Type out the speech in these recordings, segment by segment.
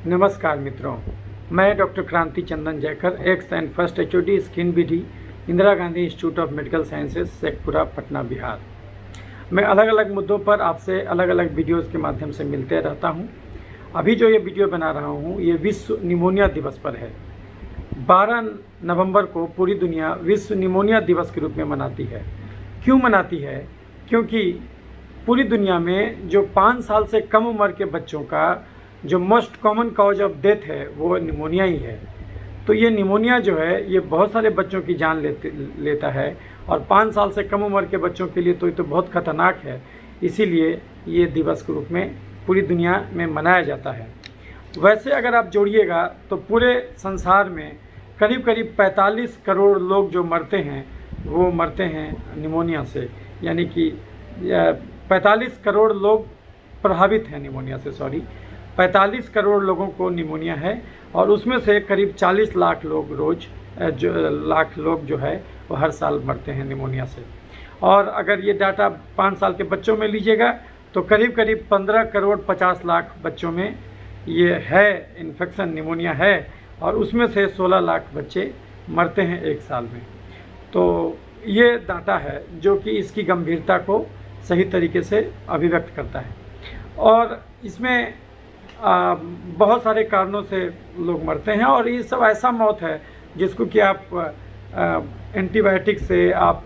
नमस्कार मित्रों, मैं doctor Kranti Chandan Jaykar, ex and first HOD skin VD, Indira Gandhi institute of medical sciences, Shekhpura, Patna, Bihar. मैं अलग अलग मुद्दों पर आपसे अलग अलग वीडियोस के माध्यम से मिलते रहता हूं। अभी जो ये वीडियो बना रहा हूं ये विश्व निमोनिया दिवस पर है। 12 नवंबर को पूरी दुनिया विश्व निमोनिया दिवस के रूप में मनाती है। क्यों मनाती है? क्योंकि पूरी दुनिया में जो 5 साल से कम उम्र के बच्चों का जो most common cause of death है वो निमोनिया ही है। तो ये निमोनिया जो है ये बहुत सारे बच्चों की जान लेता है और 5 साल से कम उम्र के बच्चों के लिए तो ये तो बहुत खतरनाक है। इसीलिए ये दिवस के रूप में पूरी दुनिया में मनाया जाता है। वैसे अगर आप जोड़िएगा तो पूरे संसार में करीब करीब 45 करोड़ लोग जो मरते हैं वो मरते हैं निमोनिया से, यानी कि 45 करोड़ लोग प्रभावित हैं निमोनिया से। 45 करोड़ लोगों को निमोनिया है और उसमें से करीब 40 लाख लोग जो है वो हर साल मरते हैं निमोनिया से। और अगर ये डाटा 5 साल के बच्चों में लीजिएगा तो करीब करीब 15 करोड़ 50 लाख बच्चों में ये है इन्फेक्शन, निमोनिया है, और उसमें से 16 लाख बच्चे मरते हैं एक साल में। तो ये डाटा है जो कि इसकी गंभीरता को सही तरीके से अभिव्यक्त करता है। और इसमें बहुत सारे कारणों से लोग मरते हैं और ये सब ऐसा मौत है जिसको कि आप एंटीबायोटिक से, आप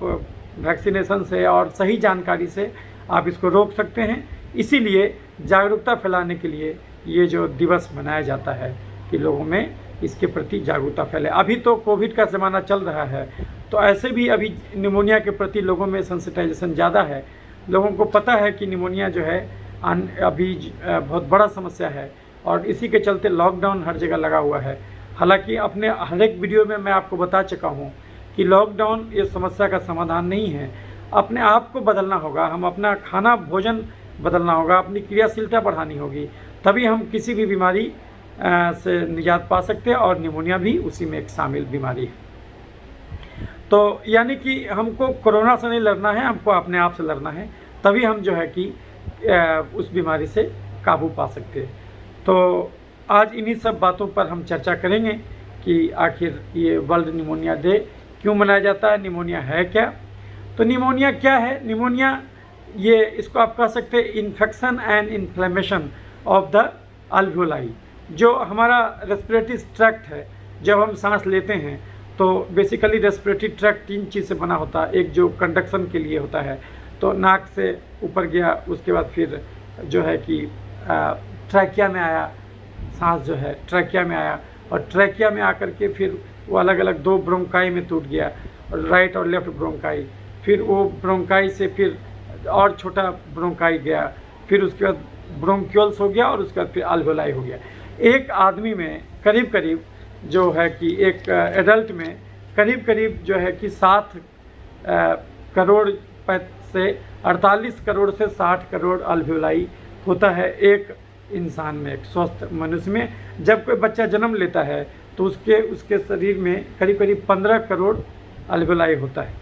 वैक्सीनेशन से और सही जानकारी से आप इसको रोक सकते हैं। इसीलिए जागरूकता फैलाने के लिए ये जो दिवस मनाया जाता है कि लोगों में इसके प्रति जागरूकता फैले। अभी तो कोविड का ज़माना चल रहा है तो ऐसे भी अभी निमोनिया के प्रति लोगों में सेंसिटाइजेशन ज़्यादा है। लोगों को पता है कि निमोनिया जो है अभी बहुत बड़ा समस्या है और इसी के चलते लॉकडाउन हर जगह लगा हुआ है। हालांकि अपने हर एक वीडियो में मैं आपको बता चुका हूँ कि लॉकडाउन ये समस्या का समाधान नहीं है। अपने आप को बदलना होगा, हम अपना खाना भोजन बदलना होगा, अपनी क्रियाशीलता बढ़ानी होगी, तभी हम किसी भी बीमारी से निजात पा सकते हैं और निमोनिया भी उसी में एक शामिल बीमारी है। तो यानी कि हमको कोरोना से नहीं लड़ना है, हमको अपने आप से लड़ना है, तभी हम जो है कि उस बीमारी से काबू पा सकते हैं। तो आज इन्हीं सब बातों पर हम चर्चा करेंगे कि आखिर ये वर्ल्ड निमोनिया डे क्यों मनाया जाता है, निमोनिया है क्या। तो निमोनिया क्या है? निमोनिया ये इसको आप कह सकते हैं infection and inflammation of the alveoli. जो हमारा रेस्पिरेटरी ट्रैक्ट है, जब हम सांस लेते हैं तो बेसिकली रेस्पिरेटरी ट्रैक्ट 3 चीज़ से बना होता है। एक जो कंडक्शन के लिए होता है, तो नाक से ऊपर गया, उसके बाद फिर जो है कि ट्रैकिया में आया, सांस जो है ट्रैकिया में आया और ट्रैकिया में आकर के फिर वो अलग अलग 2 ब्रोंकाई में टूट गया, और राइट और लेफ्ट ब्रोंकाई। फिर वो ब्रोंकाई से फिर और छोटा ब्रोंकाई गया, फिर उसके बाद ब्रोंक्यूल्स हो गया और उसके बाद फिर अल्वियोलाई हो गया। एक आदमी में करीब करीब जो है कि एक एडल्ट में करीब करीब जो है कि 7 करोड़ से 48 करोड़ से 60 करोड़ अल्वियोलाई होता है एक इंसान में, एक स्वस्थ मनुष्य में। जब कोई बच्चा जन्म लेता है तो उसके शरीर में करीब करीब 15 करोड़ अल्वियोलाई होता है।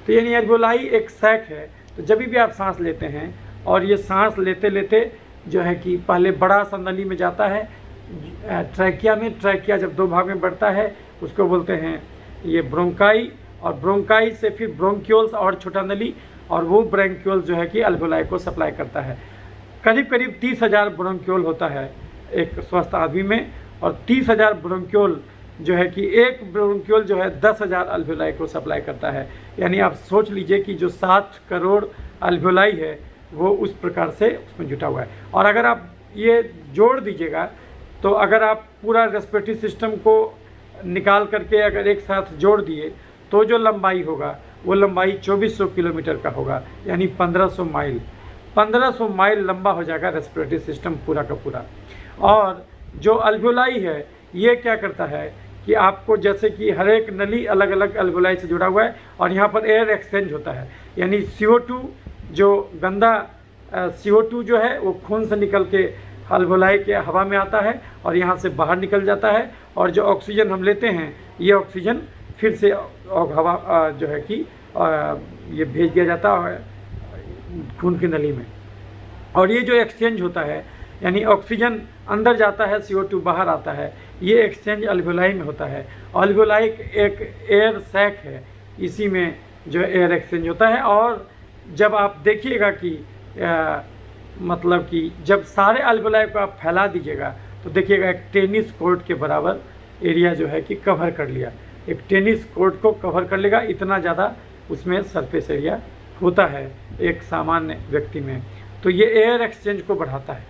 तो यानी अल्वियोलाई एक सैक है। तो जब भी आप सांस लेते हैं और ये सांस लेते लेते जो है कि पहले बड़ा सा नली में जाता है ट्रैकिया में, ट्रैकिया जब 2 भाग में बढ़ता है उसको बोलते हैं ये ब्रोंकाई, और ब्रोंकाई से फिर ब्रोंक्यूल्स और छोटा नली, और वो ब्रोंक्यूल जो है कि अल्वियोलाई को सप्लाई करता है। करीब करीब 30,000 ब्रोंक्यूल होता है एक स्वस्थ आदमी में, और 30,000 ब्रोंक्यूल जो है कि एक ब्रोंक्यूल जो है 10,000 अल्वियोलाई को सप्लाई करता है। यानी आप सोच लीजिए कि जो 7 करोड़ अल्वियोलाई है वो उस प्रकार से उसमें जुटा हुआ है। और अगर आप ये जोड़ दीजिएगा तो अगर आप पूरा रेस्पिरेटरी सिस्टम को निकाल करके अगर एक साथ जोड़ दिए तो जो लंबाई होगा वो लंबाई 2400 किलोमीटर का होगा, यानी 1500 माइल। 1500 माइल लंबा हो जाएगा रेस्पिरेटरी सिस्टम पूरा का पूरा। और जो अल्वियोलाई है ये क्या करता है कि आपको जैसे कि हर एक नली अलग अलग अल्वियोलाई से जुड़ा हुआ है और यहाँ पर एयर एक्सचेंज होता है, यानी CO2 जो गंदा CO2 जो है वो खून से निकल के अल्वियोलाई के हवा में आता है और यहाँ से बाहर निकल जाता है, और जो ऑक्सीजन हम लेते हैं ये ऑक्सीजन फिर से हवा जो है कि ये भेज दिया जाता है खून की नली में। और ये जो एक्सचेंज होता है यानी ऑक्सीजन अंदर जाता है, CO2 बाहर आता है। ये एक्सचेंज अल्वेओलाई में होता है। अल्वेओलाई एक एयर सैक है, इसी में जो एयर एक्सचेंज होता है। और जब आप देखिएगा कि मतलब कि जब सारे अल्वेओलाई को आप फैला दीजिएगा तो देखिएगा एक टेनिस कोर्ट के बराबर एरिया जो है कि कवर कर लिया। एक टेनिस कोर्ट को कवर कर लेगा, इतना ज़्यादा उसमें सरफेस एरिया होता है एक सामान्य व्यक्ति में। तो ये एयर एक्सचेंज को बढ़ाता है।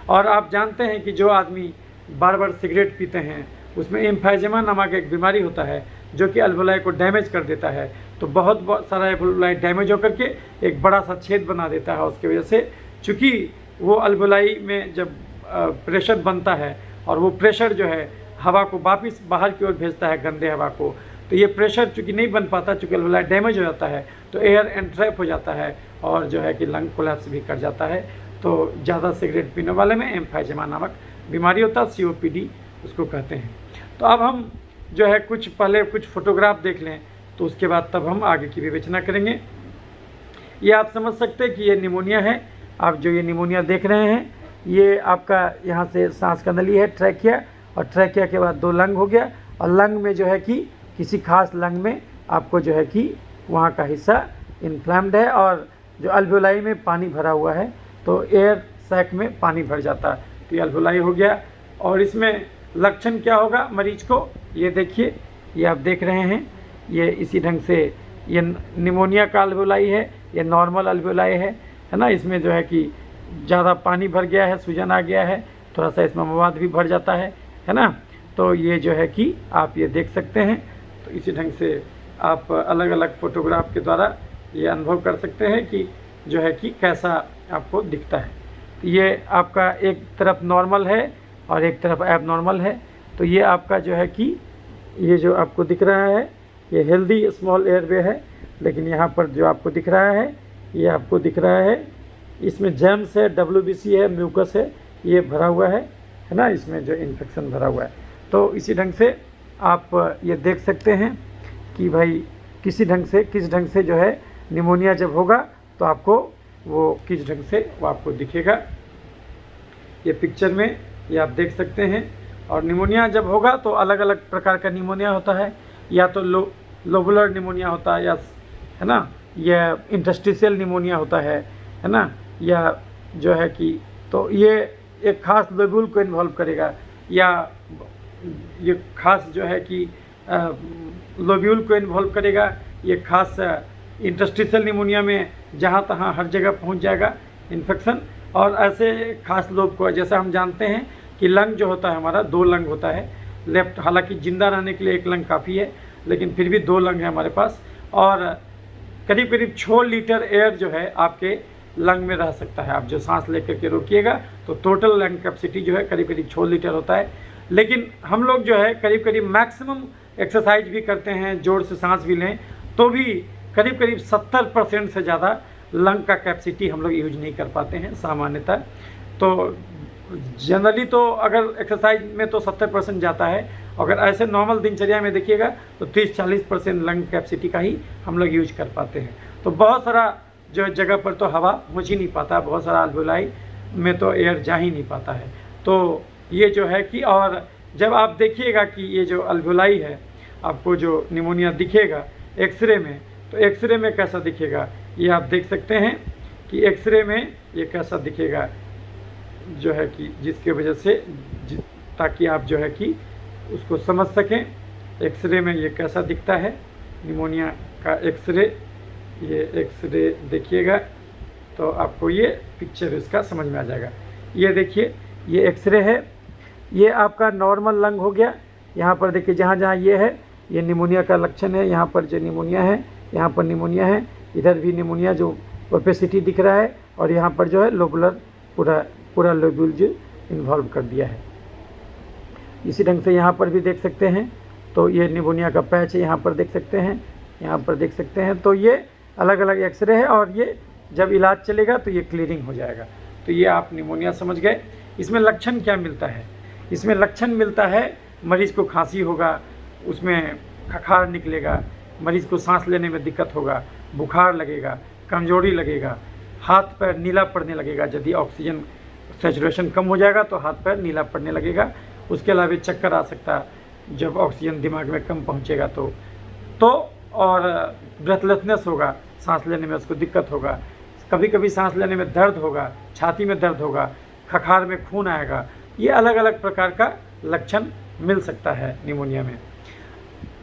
और आप जानते हैं कि जो आदमी बार बार सिगरेट पीते हैं उसमें एम्फाइजेमा नामक एक बीमारी होता है जो कि अल्वेओलाई को डैमेज कर देता है। तो बहुत सारा अल्वेओलाई डैमेज होकर के एक बड़ा सा छेद बना देता है। उसकी वजह से चूँकि वो अल्वेओलाई में जब प्रेशर बनता है और वो प्रेशर जो है हवा को वापस बाहर की ओर भेजता है, गंदे हवा को, तो ये प्रेशर चूँकि नहीं बन पाता, चूँकि अल्वेओलाई डैमेज हो जाता है तो एयर एंट्रैप हो जाता है और जो है कि लंग कोलैप्स भी कर जाता है। तो ज़्यादा सिगरेट पीने वाले में एम्फाइजेमा नामक बीमारी होता है, COPD उसको कहते हैं। तो अब हम जो है पहले कुछ फोटोग्राफ देख लें, तो उसके बाद तब हम आगे की विवेचना करेंगे। ये आप समझ सकते हैं कि ये निमोनिया है। आप जो ये निमोनिया देख रहे हैं, ये आपका यहाँ से सांस का नली है, ट्रैकिया, और ट्रैकिया के बाद 2 लंग हो गया। और लंग में जो है कि किसी खास लंग में आपको जो है कि वहाँ का हिस्सा इन्फ्लेम्ड है और जो अल्वेओलाई में पानी भरा हुआ है तो एयर सैक में पानी भर जाता है। तो ये अल्वेओलाई हो गया। और इसमें लक्षण क्या होगा मरीज को, ये देखिए, ये आप देख रहे हैं, ये इसी ढंग से ये निमोनिया का अल्वेओलाई है, ये नॉर्मल अल्वेओलाई है ना। इसमें जो है कि ज़्यादा पानी भर गया है, सूजन आ गया है, थोड़ा सा इसमें मवाद भी भर जाता है ना। तो ये जो है कि आप ये देख सकते हैं। तो इसी ढंग से आप अलग अलग फोटोग्राफ के द्वारा ये अनुभव कर सकते हैं कि जो है कि कैसा आपको दिखता है। ये आपका एक तरफ नॉर्मल है और एक तरफ एबनॉर्मल है। तो ये आपका जो है कि ये जो आपको दिख रहा है ये हेल्दी स्मॉल एयरवे है, लेकिन यहाँ पर जो आपको दिख रहा है ये आपको दिख रहा है इसमें जर्म्स है, WBC है, म्यूकस है, ये भरा हुआ है ना, इसमें जो इन्फेक्शन भरा हुआ है। तो इसी ढंग से आप ये देख सकते हैं कि भाई किस ढंग से जो है निमोनिया जब होगा तो आपको वो किस ढंग से वो आपको दिखेगा। ये पिक्चर में ये आप देख सकते हैं। और निमोनिया जब होगा तो अलग अलग प्रकार का निमोनिया होता है, या तो लोबुलर निमोनिया होता है, या है ना, या इंटरस्टिशियल निमोनिया होता है ना, या जो है कि तो ये एक खास लोब्यूल को इन्वॉल्व करेगा, या ये खास जो है कि लोब्यूल को इन्वॉल्व करेगा। ये खास इंटरस्टिशियल निमोनिया में जहाँ तहाँ हर जगह पहुँच जाएगा इन्फेक्शन। और ऐसे खास लोब को, जैसे हम जानते हैं कि लंग जो होता है हमारा 2 लंग होता है लेफ्ट, हालांकि ज़िंदा रहने के लिए 1 लंग काफ़ी है, लेकिन फिर भी 2 लंग है हमारे पास। और करीब करीब 6 लीटर एयर जो है आपके लंग में रह सकता है। आप जो सांस लेकर के रोकिएगा तो टोटल लंग कैपेसिटी जो है करीब करीब 6 लीटर होता है। लेकिन हम लोग जो है करीब करीब मैक्सिमम एक्सरसाइज भी करते हैं, जोर से सांस भी लें तो भी करीब करीब 70% से ज़्यादा लंग का कैपेसिटी हम लोग यूज नहीं कर पाते हैं सामान्यतः। तो जनरली तो अगर एक्सरसाइज में तो 70% जाता है, अगर ऐसे नॉर्मल दिनचर्या में देखिएगा तो 30-40% लंग कैपेसिटी का ही हम लोग यूज कर पाते हैं। तो बहुत सारा जो जगह पर तो हवा पहुँच ही नहीं पाता, बहुत सारा अल्वेओलाई में तो एयर जा ही नहीं पाता है। तो ये जो है कि, और जब आप देखिएगा कि ये जो अल्वेओलाई है आपको जो निमोनिया दिखेगा एक्सरे में, तो एक्सरे में कैसा दिखेगा ये आप देख सकते हैं कि एक्सरे में ये कैसा दिखेगा, जो है कि जिसके वजह से ताकि आप जो है कि उसको समझ सकें। एक्सरे में ये कैसा दिखता है निमोनिया का एक्सरे, ये एक्सरे देखिएगा तो आपको ये पिक्चर इसका समझ में आ जाएगा। ये देखिए ये एक्सरे है, ये आपका नॉर्मल लंग हो गया। यहाँ पर देखिए जहाँ जहाँ ये है ये निमोनिया का लक्षण है, यहाँ पर जो निमोनिया है यहाँ पर निमोनिया है, इधर भी निमोनिया जो ओपेसिटी दिख रहा है, और यहाँ पर जो है लोबुलर पूरा लोब्यूल जो इन्वॉल्व कर दिया है। इसी ढंग से यहाँ पर भी देख सकते हैं, तो ये निमोनिया का पैच है, यहाँ पर देख सकते हैं, यहाँ पर देख सकते हैं। तो ये अलग अलग एक्सरे है और ये जब इलाज चलेगा तो ये क्लियरिंग हो जाएगा। तो ये आप निमोनिया समझ गए। इसमें लक्षण क्या मिलता है? इसमें लक्षण मिलता है मरीज़ को खांसी होगा, उसमें खखार निकलेगा, मरीज़ को सांस लेने में दिक्कत होगा, बुखार लगेगा, कमजोरी लगेगा, हाथ पैर नीला पड़ने लगेगा यदि ऑक्सीजन सैचुरेशन कम हो जाएगा तो हाथ पैर नीला पड़ने लगेगा। उसके अलावा चक्कर आ सकता है जब ऑक्सीजन दिमाग में कम पहुंचेगा तो और ब्रेथलेसनेस होगा, सांस लेने में उसको दिक्कत होगा, कभी कभी सांस लेने में दर्द होगा, छाती में दर्द होगा, खखार में खून आएगा। ये अलग अलग प्रकार का लक्षण मिल सकता है निमोनिया में।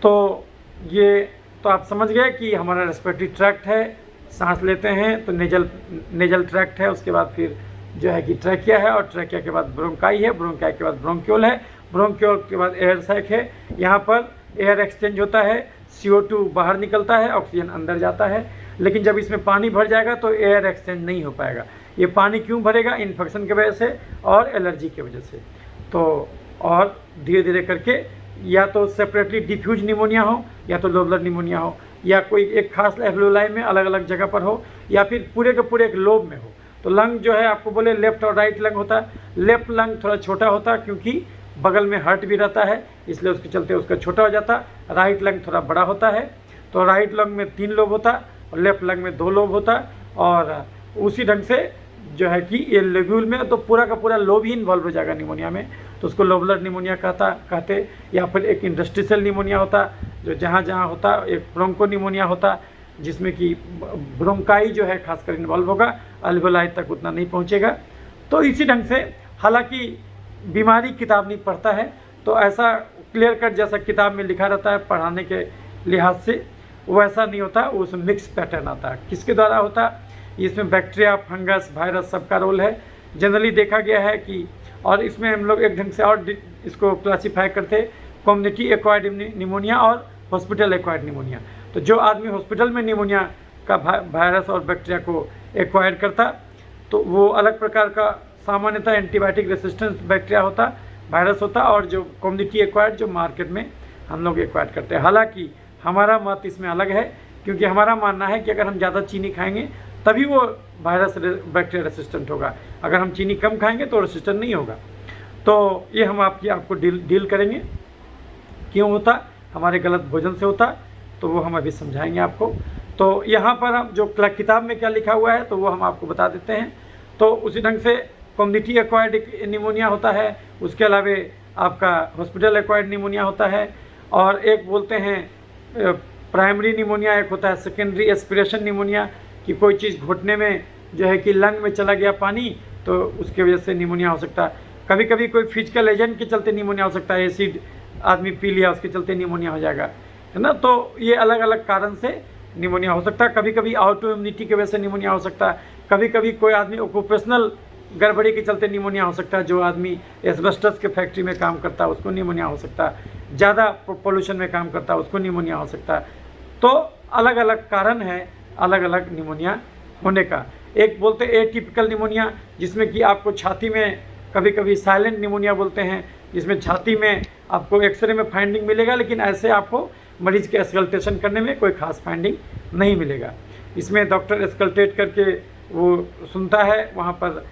तो ये तो आप समझ गए कि हमारा रेस्पिरेटरी ट्रैक्ट है, सांस लेते हैं तो नेजल ट्रैक्ट है, उसके बाद फिर जो है कि ट्रैकिया है, और ट्रैकिया के बाद ब्रोंकाई है, ब्रोंकाई के बाद ब्रोंक्यूल है, ब्रोंक्यूल के बाद एयर सैक है। यहाँ पर एयर एक्सचेंज होता है, CO2 बाहर निकलता है, ऑक्सीजन अंदर जाता है। लेकिन जब इसमें पानी भर जाएगा तो एयर एक्सचेंज नहीं हो पाएगा। ये पानी क्यों भरेगा? इन्फेक्शन की वजह से और एलर्जी की वजह से। तो और धीरे धीरे करके या तो सेपरेटली डिफ्यूज निमोनिया हो, या तो लोबलर निमोनिया हो, या कोई एक खास एल्वेओलाई में अलग अलग जगह पर हो, या फिर पूरे के पूरे एक लोब में हो। तो लंग जो है आपको बोले लेफ्ट और राइट लंग होता है। लेफ्ट लंग थोड़ा छोटा होता है क्योंकि बगल में हार्ट भी रहता है, इसलिए उसके चलते उसका छोटा हो जाता। राइट लंग थोड़ा बड़ा होता है, तो राइट लंग में 3 लोब होता और लेफ्ट लंग में 2 लोब होता। और उसी ढंग से जो है कि ये लेब्यूल में तो पूरा का पूरा लोब ही इन्वॉल्व हो जाएगा निमोनिया में, तो उसको लोबलर निमोनिया कहते। या फिर एक इंडस्ट्रियल निमोनिया होता जो जहाँ जहाँ होता, एक ब्रोंको निमोनिया होता जिसमें कि ब्रोंकाई जो है खासकर इन्वॉल्व होगा, अल्वेओलाई तक उतना नहीं पहुँचेगा। तो इसी ढंग से हालांकि बीमारी किताब नहीं पढ़ता है, तो ऐसा क्लियर कट जैसा किताब में लिखा रहता है पढ़ाने के लिहाज से वैसा नहीं होता, उसमें मिक्स पैटर्न आता है। किसके द्वारा होता? इसमें बैक्टीरिया, फंगस, वायरस सबका रोल है। जनरली देखा गया है कि, और इसमें हम लोग एक ढंग से और इसको क्लासीफाई करते, कम्युनिटी एक्वायर्ड निमोनिया और हॉस्पिटल एक्वायर्ड निमोनिया। तो जो आदमी हॉस्पिटल में निमोनिया का वायरस और बैक्टीरिया को एक्वायर करता, तो वो अलग प्रकार का सामान्यतः एंटीबायोटिक रेसिस्टेंस बैक्टीरिया होता, वायरस होता, और जो कम्युनिटी एक्वायर्ड जो मार्केट में हम लोग एक्वायर करते हैं। हालांकि हमारा मत इसमें अलग है, क्योंकि हमारा मानना है कि अगर हम ज़्यादा चीनी खाएंगे तभी वो वायरस बैक्टीरिया रेसिस्टेंट होगा, अगर हम चीनी कम खाएंगे तो रेसिस्टेंट नहीं होगा। तो ये हम आपको डील करेंगे क्यों होता, हमारे गलत भोजन से होता, तो वो हम अभी समझाएंगे आपको। तो यहाँ पर हम जो किताब में क्या लिखा हुआ है तो वो हम आपको बता देते हैं। तो उसी ढंग से कम्युनिटी एक्वायर्ड निमोनिया होता है, उसके अलावा आपका हॉस्पिटल एक्वायर्ड निमोनिया होता है, और एक बोलते हैं प्राइमरी निमोनिया, एक होता है सेकेंडरी एस्पिरेशन निमोनिया, कि कोई चीज़ घुटने में जो है कि लंग में चला गया पानी तो उसके वजह से निमोनिया हो सकता है। कभी कभी कोई फिजिकल एजेंट के चलते निमोनिया हो सकता है, एसिड आदमी पी लिया उसके चलते निमोनिया हो जाएगा, है ना। तो ये अलग अलग कारण से निमोनिया हो सकता है। कभी कभी ऑटो इम्यूनिटी की वजह से निमोनिया हो सकता है, कभी कभी कोई आदमी ऑक्यूपेशनल गड़बड़ी के चलते निमोनिया हो सकता है, जो आदमी एस्बेस्टस के फैक्ट्री में काम करता है उसको निमोनिया हो सकता है, ज़्यादा पोल्यूशन में काम करता है उसको निमोनिया हो सकता है। तो अलग अलग कारण है अलग अलग निमोनिया होने का। एक बोलते हैं एटिपिकल निमोनिया, जिसमें कि आपको छाती में कभी कभी साइलेंट निमोनिया बोलते हैं, जिसमें छाती में आपको एक्सरे में फाइंडिंग मिलेगा, लेकिन ऐसे आपको मरीज के एक्सकल्टेशन करने में कोई खास फाइंडिंग नहीं मिलेगा। इसमें डॉक्टर एक्सकल्टेट करके वो सुनता है, वहाँ पर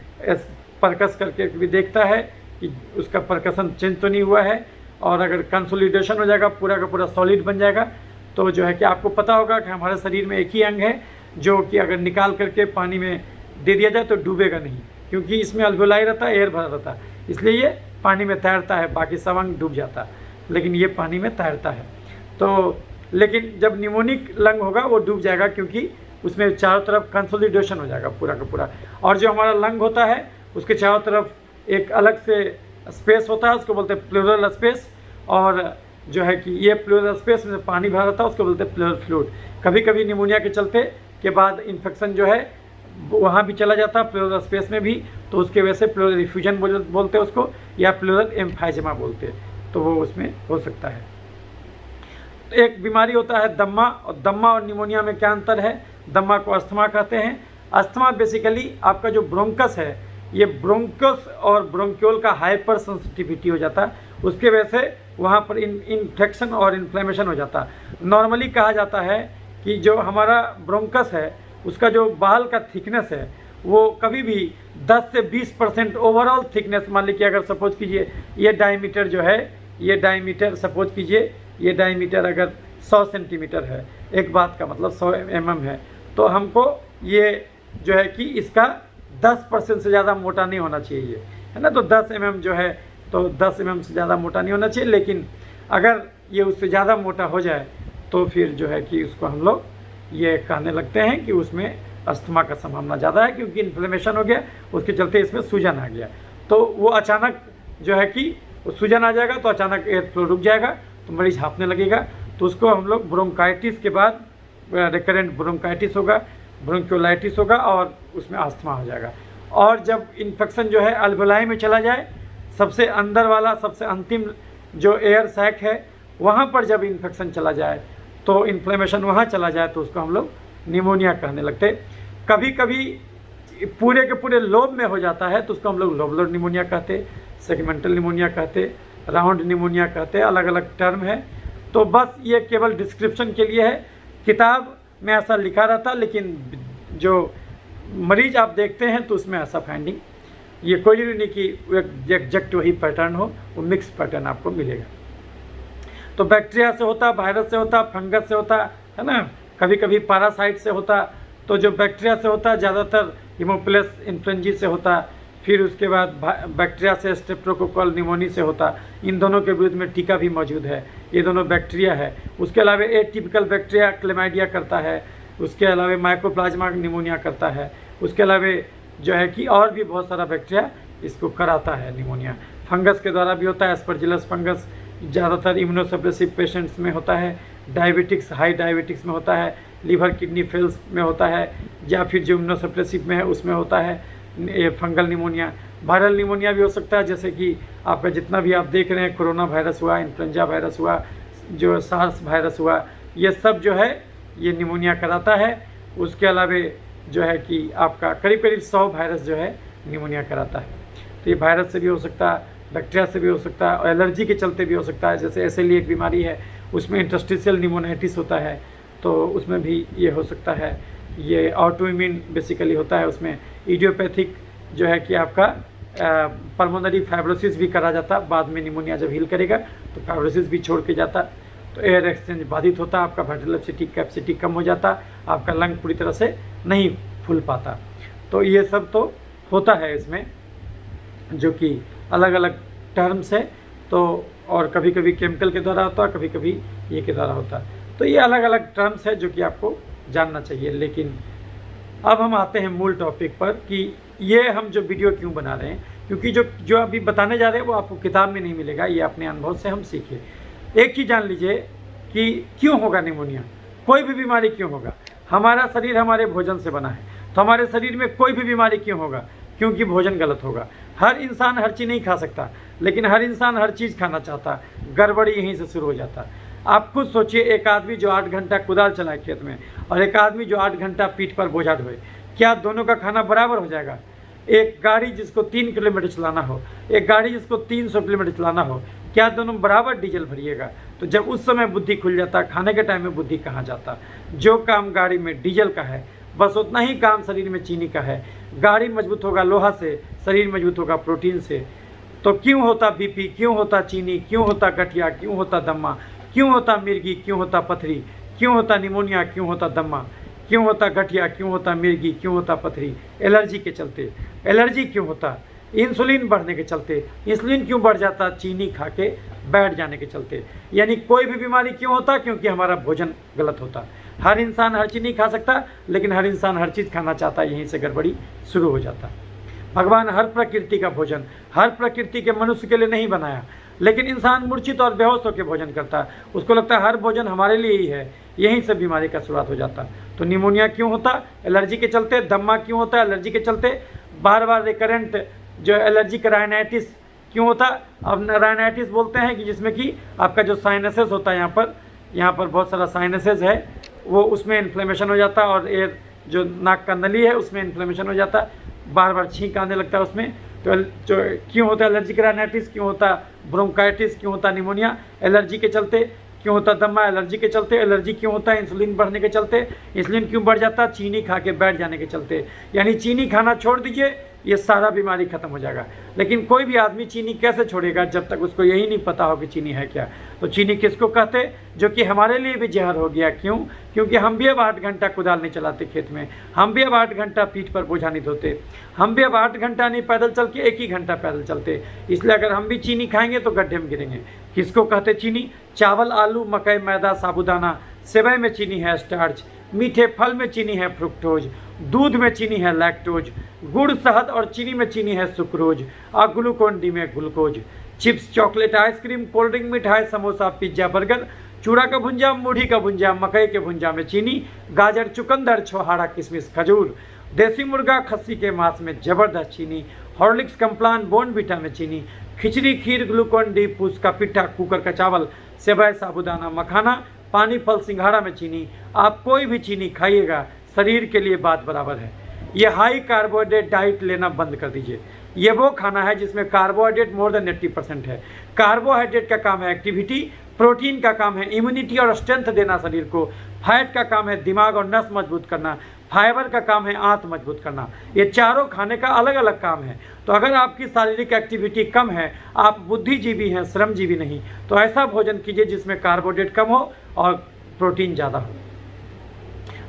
परकस करके भी देखता है कि उसका परकसन चेंज तो नहीं हुआ है, और अगर कंसोलिडेशन हो जाएगा पूरा का पूरा सॉलिड बन जाएगा, तो जो है कि आपको पता होगा कि हमारे शरीर में एक ही अंग है जो कि अगर निकाल करके पानी में दे दिया जाए तो डूबेगा नहीं, क्योंकि इसमें अल्वेओलाई रहता है, एयर भरा रहता है, इसलिए ये पानी में तैरता है, बाकी सब अंग डूब जाता है, लेकिन ये पानी में तैरता है। तो लेकिन जब निमोनिक लंग होगा वो डूब जाएगा, क्योंकि उसमें चारों तरफ कंसोलिडेशन हो जाएगा पूरा का पूरा। और जो हमारा लंग होता है उसके चारों तरफ एक अलग से स्पेस होता है, उसको बोलते हैं प्लूरल स्पेस, और जो है कि ये प्लूरल स्पेस में पानी भरा रहता है उसको बोलते हैं प्लूरल फ्लूइड। कभी कभी निमोनिया के चलते के बाद इन्फेक्शन जो है वहाँ भी चला जाता है प्लूरल स्पेस में भी, तो उसके वजह से प्लूरल रिफ्यूजन बोलते हैं उसको, या प्लूरल एम्फाइजेमा बोलते हैं, तो वो उसमें हो सकता है। तो एक बीमारी होता है दम्मा, और दम्मा और निमोनिया में क्या अंतर है? दम्मा को अस्थमा कहते हैं। अस्थमा बेसिकली आपका जो ब्रोंकस है, ये ब्रोंकस और ब्रोंक्यूल का हाइपर सेंसिटिविटी हो जाता है, उसके वजह से वहाँ पर इन्फेक्शन और इन्फ्लेमेशन हो जाता है। नॉर्मली कहा जाता है कि जो हमारा ब्रोंकस है उसका जो बाल का थिकनेस है वो कभी भी 10 से 20% ओवरऑल थिकनेस, मान लीजिए अगर सपोज कीजिए ये डायमीटर जो है, ये डायमीटर सपोज कीजिए ये डायमीटर अगर 100 सेंटीमीटर है, एक बात का मतलब 100 mm है, तो हमको ये जो है कि इसका 10% से ज़्यादा मोटा नहीं होना चाहिए ये, है ना। तो 10 mm जो है, तो 10 mm से ज़्यादा मोटा नहीं होना चाहिए। लेकिन अगर ये उससे ज़्यादा मोटा हो जाए तो फिर जो है कि उसको हम लोग ये कहने लगते हैं कि उसमें अस्थमा का संभावना ज़्यादा है, क्योंकि इन्फ्लेमेशन हो गया, उसके चलते इसमें सूजन आ गया। तो वो अचानक जो है कि सूजन आ जाएगा तो अचानक एयर फ्लो रुक जाएगा, तो मरीज हाँफने लगेगा। तो उसको हम लोग ब्रोंकाइटिस के बाद रिकरेंट ब्रोंकाइटिस होगा, ब्रोंकियोलाइटिस होगा और उसमें अस्थमा हो जाएगा। और जब इन्फेक्शन जो है अल्वेलाई में चला जाए, सबसे अंदर वाला, सबसे अंतिम जो एयर सैक है, वहाँ पर जब इन्फेक्शन चला जाए, तो इन्फ्लेमेशन वहाँ चला जाए, तो उसको हम लोग निमोनिया कहने लगते। कभी कभी पूरे के पूरे लोब में हो जाता है तो उसको हम लोग लोबुलर निमोनिया कहते, सेगमेंटल निमोनिया कहते, राउंड निमोनिया कहते, अलग अलग टर्म है। तो बस ये केवल डिस्क्रिप्शन के लिए है, किताब में ऐसा लिखा रहता, लेकिन जो मरीज आप देखते हैं तो उसमें ऐसा फाइंडिंग, ये कोई जरूरी नहीं कि एग्जैक्ट वही पैटर्न हो, वो मिक्स पैटर्न आपको मिलेगा। तो बैक्टीरिया से होता, वायरस से होता, फंगस से होता, है ना, कभी कभी पैरासाइट से होता। तो जो बैक्टीरिया से होता है ज़्यादातर हीमोफिलस इन्फ्लुएंजा से होता, फिर उसके बाद बैक्टीरिया से स्ट्रेप्टोकोकल निमोनी से होता। इन दोनों के विरुद्ध में टीका भी मौजूद है, ये दोनों बैक्टीरिया है। उसके अलावा एटिपिकल बैक्टीरिया क्लेमाइडिया करता है, उसके अलावा माइकोप्लाज्मा निमोनिया करता है, उसके अलावा जो है कि और भी बहुत सारा बैक्टीरिया इसको कराता है निमोनिया। फंगस के द्वारा भी होता है, एस्परजिलस फंगस ज़्यादातर इम्यूनोसप्रेसिव पेशेंट्स में होता है, डायबिटिक्स, हाई डायबिटिक्स में होता है, लीवर किडनी फेल्स में होता है, या फिर जो इम्यूनोसप्रेसिव में है उसमें होता है ये फंगल निमोनिया। वायरल निमोनिया भी हो सकता है, जैसे कि आपका जितना भी आप देख रहे हैं, कोरोना वायरस हुआ, इन्फ्लुएंजा वायरस हुआ, जो सार्स वायरस हुआ, ये सब जो है ये निमोनिया कराता है। उसके अलावा जो है कि आपका करीब करीब 100 वायरस जो है निमोनिया कराता है। तो ये वायरस से भी हो सकता है, बैक्टीरिया से भी हो सकता है, और एलर्जी के चलते भी हो सकता है। जैसे SLE एक बीमारी है, उसमें इंटरस्टिशियल निमोनाइटिस होता है, तो उसमें भी ये हो सकता है। ये ऑटो इम्यून बेसिकली होता है, उसमें इडियोपैथिक जो है कि आपका पल्मोनरी फाइब्रोसिस भी करा जाता, बाद में निमोनिया जब हील करेगा तो फाइब्रोसिस भी छोड़ के जाता। तो एयर एक्सचेंज बाधित होता, आपका वाइटल कैपेसिटी कम हो जाता, आपका लंग पूरी तरह से नहीं फूल पाता। तो ये सब तो होता है इसमें, जो कि अलग अलग टर्म्स है। तो और कभी कभी केमिकल के द्वारा होता है, कभी कभी ये के द्वारा होता है। तो ये अलग अलग टर्म्स है जो कि आपको जानना चाहिए। लेकिन अब हम आते हैं मूल टॉपिक पर कि ये हम जो वीडियो क्यों बना रहे हैं, क्योंकि जो अभी बताने जा रहे हैं वो आपको किताब में नहीं मिलेगा, ये अपने अनुभव से हम सीखे। एक चीज़ जान लीजिए कि क्यों होगा निमोनिया, कोई भी बीमारी क्यों होगा। हमारा शरीर हमारे भोजन से बना है, तो हमारे शरीर में कोई भी बीमारी क्यों होगा, क्योंकि भोजन गलत होगा। हर इंसान हर चीज़ नहीं खा सकता, लेकिन हर इंसान हर चीज़ खाना चाहता। गड़बड़ी यहीं से शुरू हो जाता। आप खुद सोचिए, एक आदमी जो 8 घंटा कुदाल चलाए खेत में, और एक आदमी जो 8 घंटा पीठ पर बोझा ढोए, क्या दोनों का खाना बराबर हो जाएगा? एक गाड़ी जिसको 3 किलोमीटर चलाना हो, एक गाड़ी जिसको 300 किलोमीटर चलाना हो, क्या दोनों बराबर डीजल भरिएगा? तो जब उस समय बुद्धि खुल जाता, खाने के टाइम में बुद्धि कहाँ जाता। जो काम गाड़ी में डीजल का है, बस उतना ही काम शरीर में चीनी का है। गाड़ी मजबूत होगा लोहा से, शरीर मजबूत होगा प्रोटीन से। तो क्यों होता बीपी, क्यों होता चीनी, क्यों होता गठिया, क्यों होता दम्मा, क्यों होता मिर्गी, क्यों होता पथरी, क्यों होता निमोनिया, क्यों होता दम्मा, क्यों होता गठिया, क्यों होता मिर्गी, क्यों होता पथरी? एलर्जी के चलते। एलर्जी क्यों होता? इंसुलिन बढ़ने के चलते। इंसुलिन क्यों बढ़ जाता? चीनी खा के बैठ जाने के चलते। यानी कोई भी बीमारी क्यों होता? क्योंकि हमारा भोजन गलत होता। हर इंसान हर चीज़ नहीं खा सकता, लेकिन हर इंसान हर चीज़ खाना चाहता, यहीं से गड़बड़ी शुरू हो जाता। भगवान हर प्रकृति का भोजन, हर प्रकृति के मनुष्य के लिए नहीं बनाया, लेकिन इंसान मूर्छित और बेहोश होकर भोजन करता है। उसको लगता है हर भोजन हमारे लिए ही है, यहीं से बीमारी का शुरुआत हो जाता। तो निमोनिया क्यों होता? एलर्जी के चलते। दम्मा क्यों होता है? एलर्जी के चलते। बार बार रिकरेंट जो एलर्जिक राइनाइटिस क्यों होता? अब राइनाइटिस बोलते हैं कि जिसमें कि आपका जो साइनसेस होता है, यहाँ पर बहुत सारा साइनसेस है, वो उसमें इन्फ्लेमेशन हो जाता, और एयर जो नाक का नली है उसमें इन्फ्लेमेशन हो जाता, बार बार छींक आने लगता है उसमें। तो जो क्यों होता है एलर्जिक राइनाइटिस, क्यों होता ब्रोंकाइटिस, क्यों होता निमोनिया? एलर्जी के चलते। क्यों होता दम्मा? एलर्जी के चलते। एलर्जी क्यों होता है? इंसुलिन बढ़ने के चलते। इंसुलिन क्यों बढ़ जाता? चीनी खा के बैठ जाने के चलते। यानी चीनी खाना छोड़ दीजिए, ये सारा बीमारी खत्म हो जाएगा। लेकिन कोई भी आदमी चीनी कैसे छोड़ेगा जब तक उसको यही नहीं पता हो कि चीनी है क्या। तो चीनी किसको कहते, जो कि हमारे लिए भी जहर हो गया। क्यों? क्योंकि हम भी अब 8 घंटा कुदाल नहीं चलाते खेत में, हम भी अब 8 घंटा पीठ पर बोझा नहीं धोते, हम भी अब 8 घंटा नहीं पैदल चल के 1 ही घंटा पैदल चलते। इसलिए अगर हम भी चीनी खाएंगे तो गड्ढे में गिरेंगे। किसको कहते चीनी? चावल, आलू, मकई, मैदा, साबूदाना, सेवई में चीनी है स्टार्च, मीठे फल में चीनी है फ्रुक्टोज, दूध में चीनी है लैक्टोज, गुड़, शहद और चीनी में चीनी है सुक्रोज, और ग्लूकोन डी में glucose. Chips, chocolate, ice cream, cold drink, मिठाई, समोसा, पिज्जा, बर्गर, चूड़ा का भुंजा, मूढ़ी का भुंजा, मकई के भुंजा में चीनी, गाजर, चुकंदर, छोहाड़ा, किशमिश, खजूर, देसी मुर्गा, खस्सी के मांस में जबरदस्त चीनी, हॉर्लिक्स, कम्प्लान, बोर्नविटा में चीनी, खिचड़ी, खीर, ग्लूकोन डी, फूस का पिट्ठा, कुकर का चावल, सेवई, साबूदाना, मखाना, पानी, फल, सिंघाड़ा में चीनी। आप कोई भी चीनी खाइएगा शरीर के लिए बात बराबर है। ये हाई कार्बोहाइड्रेट डाइट लेना बंद कर दीजिए। ये वो खाना है जिसमें कार्बोहाइड्रेट मोर देन 80% है। कार्बोहाइड्रेट का काम है एक्टिविटी, प्रोटीन का काम है इम्यूनिटी और स्ट्रेंथ देना शरीर को, फैट का काम है दिमाग और नस मजबूत करना, फाइबर का काम है आंत मजबूत करना। ये चारों खाने का अलग अलग काम है। तो अगर आपकी शारीरिक एक्टिविटी कम है, आप बुद्धिजीवी हैं, श्रमजीवी नहीं, तो ऐसा भोजन कीजिए जिसमें कार्बोहाइड्रेट कम हो और प्रोटीन ज़्यादा हो।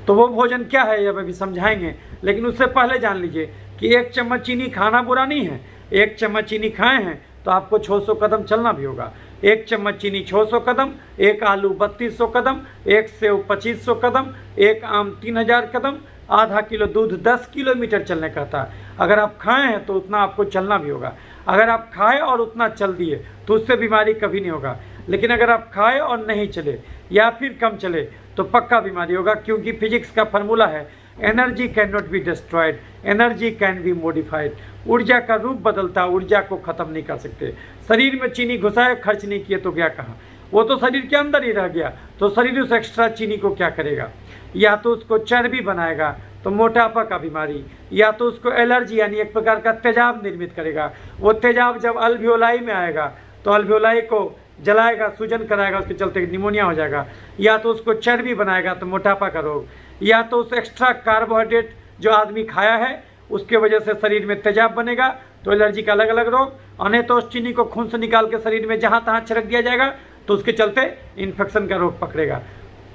तो वो भोजन क्या है ये अभी समझाएंगे, लेकिन उससे पहले जान लीजिए कि 1 चम्मच चीनी खाना बुरा नहीं है। 1 चम्मच चीनी खाए हैं तो आपको 600 कदम चलना भी होगा। 1 चम्मच चीनी 600 कदम, 1 आलू 3200 कदम, 1 सेव 2500 कदम, 1 आम 3000 कदम, आधा किलो दूध 10 किलोमीटर चलने का था। अगर आप खाए हैं तो उतना आपको चलना भी होगा। अगर आप खाए और उतना चल दिए तो उससे बीमारी कभी नहीं होगा। लेकिन अगर आप खाए और नहीं चले या फिर कम चले तो पक्का बीमारी होगा, क्योंकि फिजिक्स का फॉर्मूला है energy can not be destroyed, energy can be modified. ऊर्जा का रूप बदलता, ऊर्जा को ख़त्म नहीं कर सकते। शरीर में चीनी घुसाए, खर्च नहीं किए तो गया कहाँ? वो तो शरीर के अंदर ही रह गया। तो शरीर उस एक्स्ट्रा चीनी को क्या करेगा? या तो उसको चर्बी बनाएगा तो मोटापा का बीमारी, या तो उसको एलर्जी यानी एक प्रकार का तेजाब निर्मित करेगा। वो तेजाब जब अल्वियोलाई में आएगा तो अल्वियोलाई को जलाएगा, सूजन कराएगा, उसके चलते निमोनिया हो जाएगा। या तो उसको चर्बी बनाएगा तो मोटापा का रोग, या तो उस एक्स्ट्रा कार्बोहाइड्रेट जो आदमी खाया है उसके वजह से शरीर में तेजाब बनेगा तो एलर्जी का अलग अलग रोग, और नहीं तो उस चीनी को खून से निकाल के शरीर में जहाँ तहाँ छिड़क दिया जाएगा तो उसके चलते इन्फेक्शन का रोग पकड़ेगा।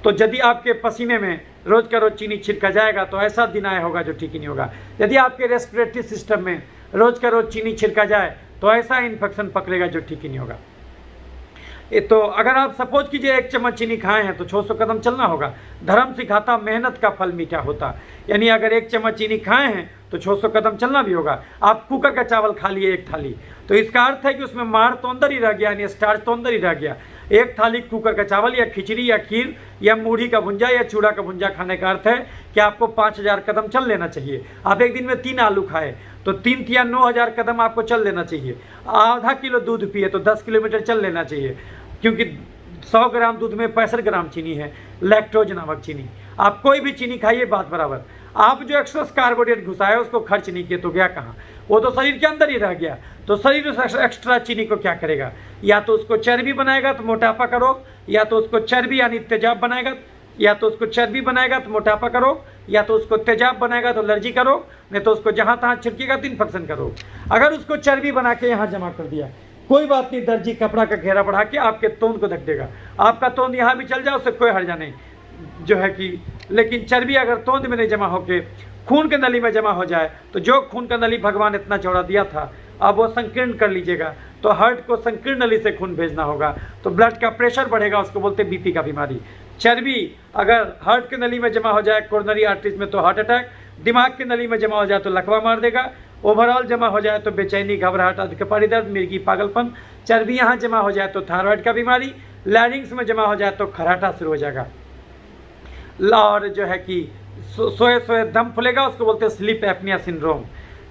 तो यदि आपके पसीने में रोज़ का रोज़ चीनी छिड़का जाएगा तो ऐसा दिन आया होगा जो ठीक ही नहीं होगा। यदि आपके रेस्पिरेटरी सिस्टम में रोज़ का रोज़ चीनी छिड़का जाए तो ऐसा इन्फेक्शन पकड़ेगा जो ठीक ही नहीं होगा। तो अगर आप सपोज कीजिए 1 चम्मच चीनी खाए हैं तो 600 कदम चलना होगा। धर्म सिखाता मेहनत का फल मीठा होता, यानी अगर 1 चम्मच चीनी खाए हैं तो 600 कदम चलना भी होगा। आप कुकर का चावल खा लिए 1 थाली, तो इसका अर्थ है कि उसमें मार तो अंदर ही रह गया, यानी स्टार्च तो अंदर ही रह गया। 1 थाली कुकर का चावल या खिचड़ी या खीर या मूढ़ी का भुंजा या चूड़ा का भुंजा खाने का अर्थ है कि आपको 5000 कदम चल लेना चाहिए। आप एक दिन में 3 आलू खाए तो 3 या 9000 कदम आपको चल लेना चाहिए। आधा किलो दूध पिए तो 10 किलोमीटर चल लेना चाहिए, क्योंकि 100 ग्राम दूध में 65 ग्राम चीनी है, लैक्टोज नामक चीनी। आप कोई भी चीनी खाइए बात बराबर। आप जो एक्सेस कार्बोहाइड्रेट घुसाए उसको खर्च नहीं किए तो गया कहाँ? वो तो शरीर के अंदर ही रह गया। तो शरीर उस एक्स्ट्रा चीनी को क्या करेगा? या तो उसको चर्बी बनाएगा तो मोटापा का रोग, या तो उसको चर्बी यानी तेजाब बनाएगा, या तो उसको चर्बी बनाएगा तो मोटापा का रोग, या तो उसको तेजाब बनाएगा तो एलर्जी का रोग, नहीं तो उसको जहाँ तहाँ छिड़केगा तो इन्फेक्शन का रोग। अगर उसको चर्बी बना के यहाँ जमा कर दिया, कोई बात नहीं, दर्जी कपड़ा का घेरा बढ़ा के आपके तोंद को ढक देगा। आपका तोंद यहाँ भी चल जाए उससे कोई हर्जा नहीं जो है कि, लेकिन चर्बी अगर तोंद में नहीं जमा होके खून के नली में जमा हो जाए तो जो खून का नली भगवान इतना चौड़ा दिया था अब वो संकीर्ण कर लीजिएगा, तो हार्ट को संकीर्ण नली से खून भेजना होगा, तो ब्लड का प्रेशर बढ़ेगा, उसको बोलते हैं बीपी का बीमारी। चर्बी अगर हार्ट के नली में जमा हो जाए कोरोनरी आर्टरीज में तो हार्ट अटैक, दिमाग की नली में जमा हो जाए तो लकवा मार देगा, ओवरऑल जमा हो जाए तो बेचैनी, घबराहट, अधिकपारी दर्द, मिर्गी, पागलपन। चर्बी यहाँ जमा हो जाए तो थायराइड का बीमारी, लैरिंग्स में जमा हो जाए तो खराटा शुरू हो जाएगा, और जो है कि सोए सोए दम फूलेगा, उसको बोलते हैं स्लीप एपनिया सिंड्रोम।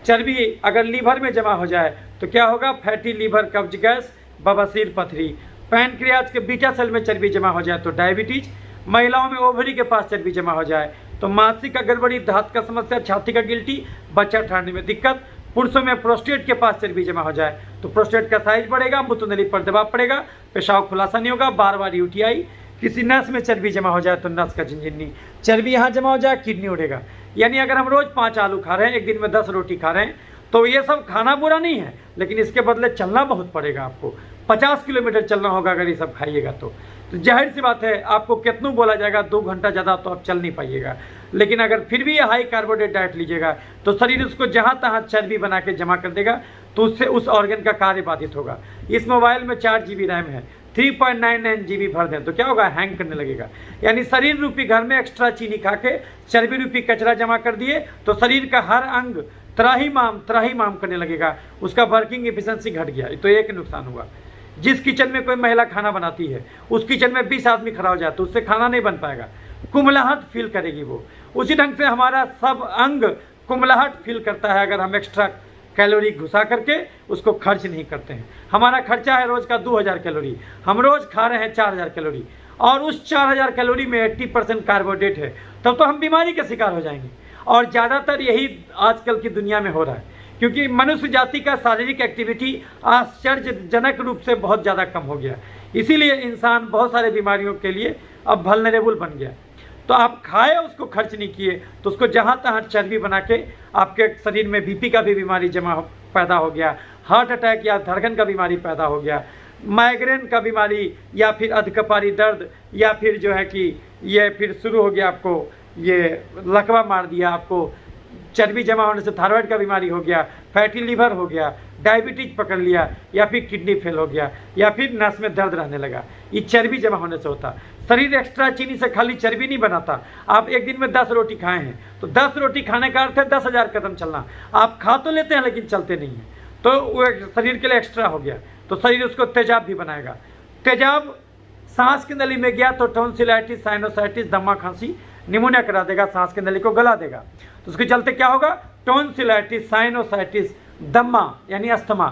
चर्बी अगर लीवर में जमा हो जाए तो क्या होगा? फैटी लीवर, कब्ज गैस, बवासीर, पथरी। पैनक्रियाज के बीटा सेल में चर्बी जमा हो जाए तो डायबिटीज। महिलाओं में ओवरी के पास चर्बी जमा हो जाए तो मानसिक का गड़बड़ी, दांत का समस्या, छाती का गिल्टी, बच्चा ठहरने में दिक्कत। पुरुषों में प्रोस्टेट के पास चर्बी जमा हो जाए तो प्रोस्टेट का साइज बढ़ेगा, मूत्रनली पर दबाव पड़ेगा, पेशाब खुलासा नहीं होगा, बार बार यूटीआई। किसी नस में चर्बी जमा हो जाए तो नस का झिनझिनी। चर्बी यहाँ जमा हो जाए किडनी उड़ेगा। यानी अगर हम रोज़ 5 आलू खा रहे हैं, एक दिन में 10 रोटी खा रहे हैं, तो ये सब खाना बुरा नहीं है, लेकिन इसके बदले चलना बहुत पड़ेगा आपको। 50 किलोमीटर चलना होगा अगर ये सब खाइएगा तो जाहिर सी बात है आपको कितनों बोला जाएगा 2 घंटा ज़्यादा तो आप चल नहीं पाइएगा। लेकिन अगर फिर भी ये हाई कार्बोहाइड्रेट डाइट लीजिएगा तो शरीर उसको जहाँ तहाँ चर्बी बना के जमा कर देगा, तो उससे उस ऑर्गन का कार्य बाधित होगा। इस मोबाइल में 4 GB रैम है, 3.99 GB भर दें तो क्या होगा, हैंग करने लगेगा। यानी शरीर रूपी घर में एक्स्ट्रा चीनी खा के चर्बी रूपी कचरा जमा कर दिए तो शरीर का हर अंग त्राही माम करने लगेगा, उसका वर्किंग एफिशिएंसी घट गया। तो एक नुकसान हुआ। जिस किचन में कोई महिला खाना बनाती है उस किचन में 20 आदमी खड़ा हो जाए तो उससे खाना नहीं बन पाएगा, कुम्हलाहट फील करेगी वो। उसी ढंग से हमारा सब अंग कुम्हलाहट फील करता है अगर हम एक्स्ट्रा कैलोरी घुसा करके उसको खर्च नहीं करते हैं। हमारा खर्चा है रोज़ का 2000 कैलोरी, हम रोज़ खा रहे हैं 4000 कैलोरी, और उस 4000 कैलोरी में 80% कार्बोहाइड्रेट है, तब तो हम बीमारी के शिकार हो जाएंगे। और ज़्यादातर यही आजकल की दुनिया में हो रहा है, क्योंकि मनुष्य जाति का शारीरिक एक्टिविटी आश्चर्यजनक रूप से बहुत ज़्यादा कम हो गया। इसीलिए इंसान बहुत सारे बीमारियों के लिए अब वल्नरेबल बन गया। तो आप खाए उसको खर्च नहीं किए तो उसको जहाँ तहाँ चर्बी बना के आपके शरीर में बीपी का भी बीमारी पैदा हो गया, हार्ट अटैक या धड़कन का बीमारी पैदा हो गया, माइग्रेन का बीमारी, या फिर अधकपारी दर्द, या फिर जो है कि ये फिर शुरू हो गया आपको ये लकवा मार दिया, आपको चर्बी जमा होने से थायराइड का बीमारी हो गया, फैटी लीवर हो गया, डायबिटीज पकड़ लिया, या फिर किडनी फेल हो गया, या फिर नस में दर्द रहने लगा। ये चर्बी जमा होने से होता। शरीर एक्स्ट्रा चीनी से खाली चर्बी नहीं बनाता। आप एक दिन में 10 रोटी खाए हैं तो 10 रोटी खाने का अर्थ है 10,000 कदम चलना। आप खा तो लेते हैं लेकिन चलते नहीं हैं, तो वो शरीर के लिए एक्स्ट्रा हो गया। तो शरीर उसको तेजाब भी बनाएगा। तेजाब सांस की नली में गया तो टॉन्सिलाइटिस, साइनोसाइटिस, दमा, खांसी, निमोनिया करा देगा, सांस की नली को गला देगा। तो उसके चलते क्या होगा, टॉन्सिलाइटिस, साइनोसाइटिस, दमा यानी अस्थमा,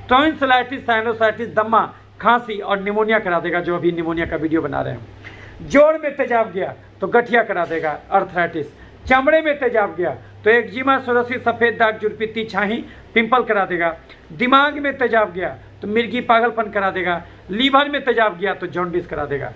टॉन्सिलाइटिस, साइनोसाइटिस, दमा, खांसी और निमोनिया करा देगा, जो अभी निमोनिया का वीडियो बना रहे हैं। जोड़ में तेजाब गया तो गठिया करा देगा, अर्थराइटिस। चमड़े में तेजाब गया तो एक्जिमा, सोरोसिस, सफ़ेद दाग, जुरपीती, छाही, पिंपल करा देगा। दिमाग में तेजाब गया तो मिर्गी, पागलपन करा देगा। लीवर में तेजाब गया तो जॉन्डिस करा देगा।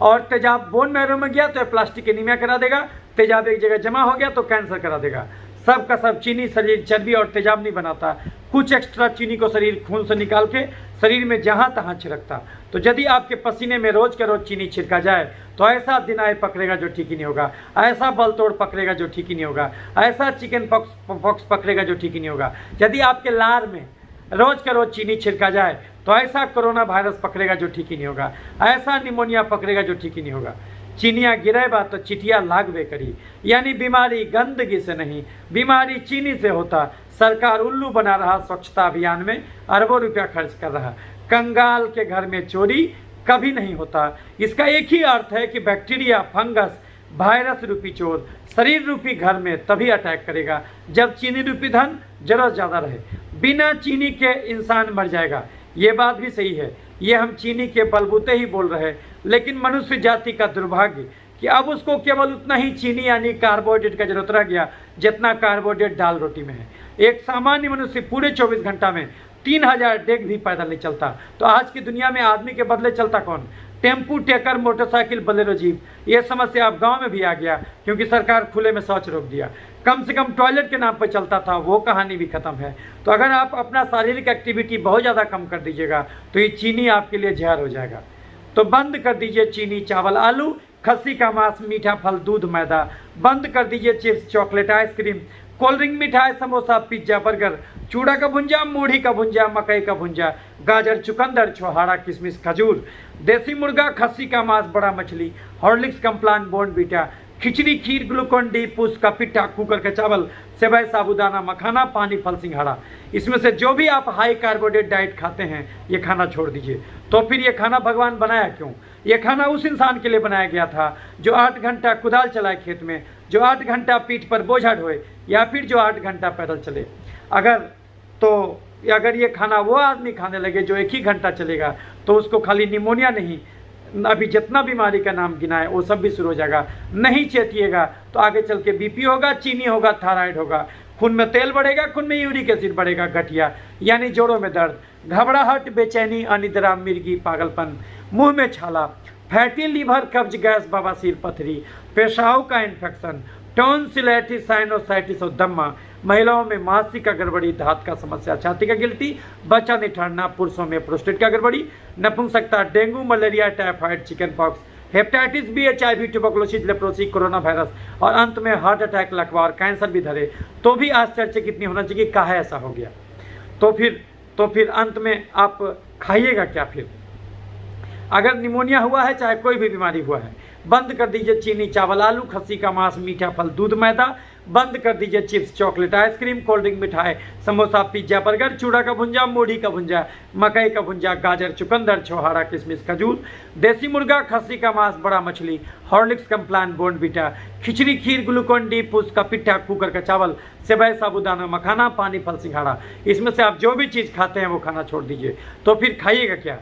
और तेजाब बोन मैरो में गया तो प्लास्टिक एनीमिया करा देगा। तेजाब एक जगह जमा हो गया तो कैंसर करा देगा। सब का सब चीनी शरीर चर्बी और तेजाब नहीं बनाता। कुछ एक्स्ट्रा चीनी को शरीर खून से निकाल के शरीर में जहाँ तहाँ छिड़कता। तो यदि आपके पसीने में रोज के रोज चीनी छिड़का जाए तो ऐसा दिनाय पकड़ेगा जो ठीक ही नहीं होगा, ऐसा बल तोड़ पकड़ेगा जो ठीक ही नहीं होगा, ऐसा चिकन पॉक्स पकड़ेगा जो ठीक ही नहीं होगा। यदि आपके लार में रोज के रोज चीनी छिड़का जाए तो ऐसा कोरोना वायरस पकड़ेगा जो ठीक ही नहीं होगा, ऐसा निमोनिया पकड़ेगा जो ठीक ही नहीं होगा। चीनिया गिरेबा तो चिटिया लागबे करी, यानी बीमारी गंदगी से नहीं, बीमारी चीनी से होता। सरकार उल्लू बना रहा स्वच्छता अभियान में अरबों रुपया खर्च कर रहा। कंगाल के घर में चोरी कभी नहीं होता। इसका एक ही अर्थ है कि बैक्टीरिया, फंगस, वायरस रूपी चोर शरीर रूपी घर में तभी अटैक करेगा जब चीनी रूपी धन जरूरत ज़्यादा रहे। बिना चीनी के इंसान मर जाएगा, ये बात भी सही है। ये हम चीनी के बलबूते ही बोल रहे हैं, लेकिन मनुष्य जाति का दुर्भाग्य कि अब उसको केवल उतना ही चीनी यानी कार्बोहाइड्रेट का जरूरत रह गया जितना कार्बोहाइड्रेट दाल रोटी में है। एक सामान्य मनुष्य पूरे 24 घंटा में 3000 डेग भी पैदल नहीं चलता। तो आज की दुनिया में आदमी के बदले चलता कौन? Tempo, taker, motorcycle, Bolero, jeep. ये समस्या अब गांव में भी आ गया क्योंकि सरकार खुले में शौच रोक दिया। कम से कम टॉयलेट के नाम पर चलता था, वो कहानी भी खत्म है। तो अगर आप अपना शारीरिक एक्टिविटी बहुत ज़्यादा कम कर दीजिएगा तो ये चीनी आपके लिए जहर हो जाएगा। तो बंद कर दीजिए चीनी, चावल, आलू, खस्सी का मांस, मीठा फल, दूध, मैदा। बंद कर दीजिए chips, chocolate, ice cream, cold drink, मिठाई, समोसा, पिज्जा, बर्गर, चूड़ा का भुंजा, मूढ़ी का भुंजा, मकई का भुंजा, गाजर, चुकंदर, छोहाड़ा, किशमिश, खजूर, देसी मुर्गा, खस्सी का मांस, बड़ा मछली, हॉर्लिक्स, कम्प्लान, बोर्नवीटा, खिचड़ी, खीर, ग्लूकोन डी, पूस का पिट्ठा, कुकर का चावल, सेवई, साबूदाना, मखाना, पानी, फल, सिंघाड़ा। इसमें से जो भी आप हाई कार्बोहाइड्रेट डाइट खाते हैं ये खाना छोड़ दीजिए। तो फिर ये खाना भगवान बनाया क्यों? ये खाना उस इंसान के लिए बनाया गया था जो 8 घंटा कुदाल चलाए खेत में, जो 8 घंटा पीठ पर बोझा ढोए, या फिर जो 8 घंटा पैदल चले। अगर ये खाना वो आदमी खाने लगे जो 1 ही घंटा चलेगा तो उसको खाली निमोनिया नहीं, अभी जितना बीमारी का नाम गिना है वो सब भी शुरू हो जाएगा। नहीं चेतिएगा तो आगे चल के बीपी होगा, चीनी होगा, थायराइड होगा, खून में तेल बढ़ेगा, खून में यूरिक एसिड बढ़ेगा, गठिया यानी जोड़ों में दर्द, घबराहट, बेचैनी, अनिद्रा, मिर्गी, पागलपन, मुंह में छाला, फैटी लीवर, कब्ज, गैस, बवासीर, पथरी, पेशाब का इन्फेक्शन, टॉन्सिलाइटिस, साइनोसाइटिस और दमा, महिलाओं में मासिक का गड़बड़ी, धात का समस्या, छाती का गिल्टी, बच्चा नहीं ठहरना, पुरुषों में प्रोस्टेट का गड़बड़ी, नपुंसकता, dengue, malaria, typhoid, chicken pox, hepatitis B, HIV, tuberculosis, leprosy, corona virus और अंत में हार्ट अटैक, लकवा और कैंसर भी धरे तो भी आश्चर्य कितनी होना चाहिए कि काहे ऐसा हो गया। तो फिर अंत में आप खाइएगा क्या फिर? अगर निमोनिया हुआ है, चाहे कोई भी बीमारी हुआ है, बंद कर दीजिए चीनी, चावल, आलू, खस्सी का मांस, मीठा फल, दूध, मैदा, बंद कर दीजिए chips, chocolate, ice cream, cold drink, मिठाई, समोसा, पिज्जा, बर्गर, चूड़ा का भुंजा, मूढ़ी का भुंजा, मकई का भुंजा, गाजर, चुकंदर, छोहारा, किशमिश, खजूर, देसी मुर्गा, खस्सी का मांस, बड़ा मछली, हॉर्लिक्स, कम्प्लान, बोर्नवीटा, खिचड़ी, खीर, ग्लूकोन डी, पूस का पिट्ठा, कुकर का चावल, सेवई, साबूदाना, मखाना, पानी, फल, सिंघाड़ा, इसमें से आप जो भी चीज़ खाते हैं वो खाना छोड़ दीजिए। तो फिर खाइएगा क्या?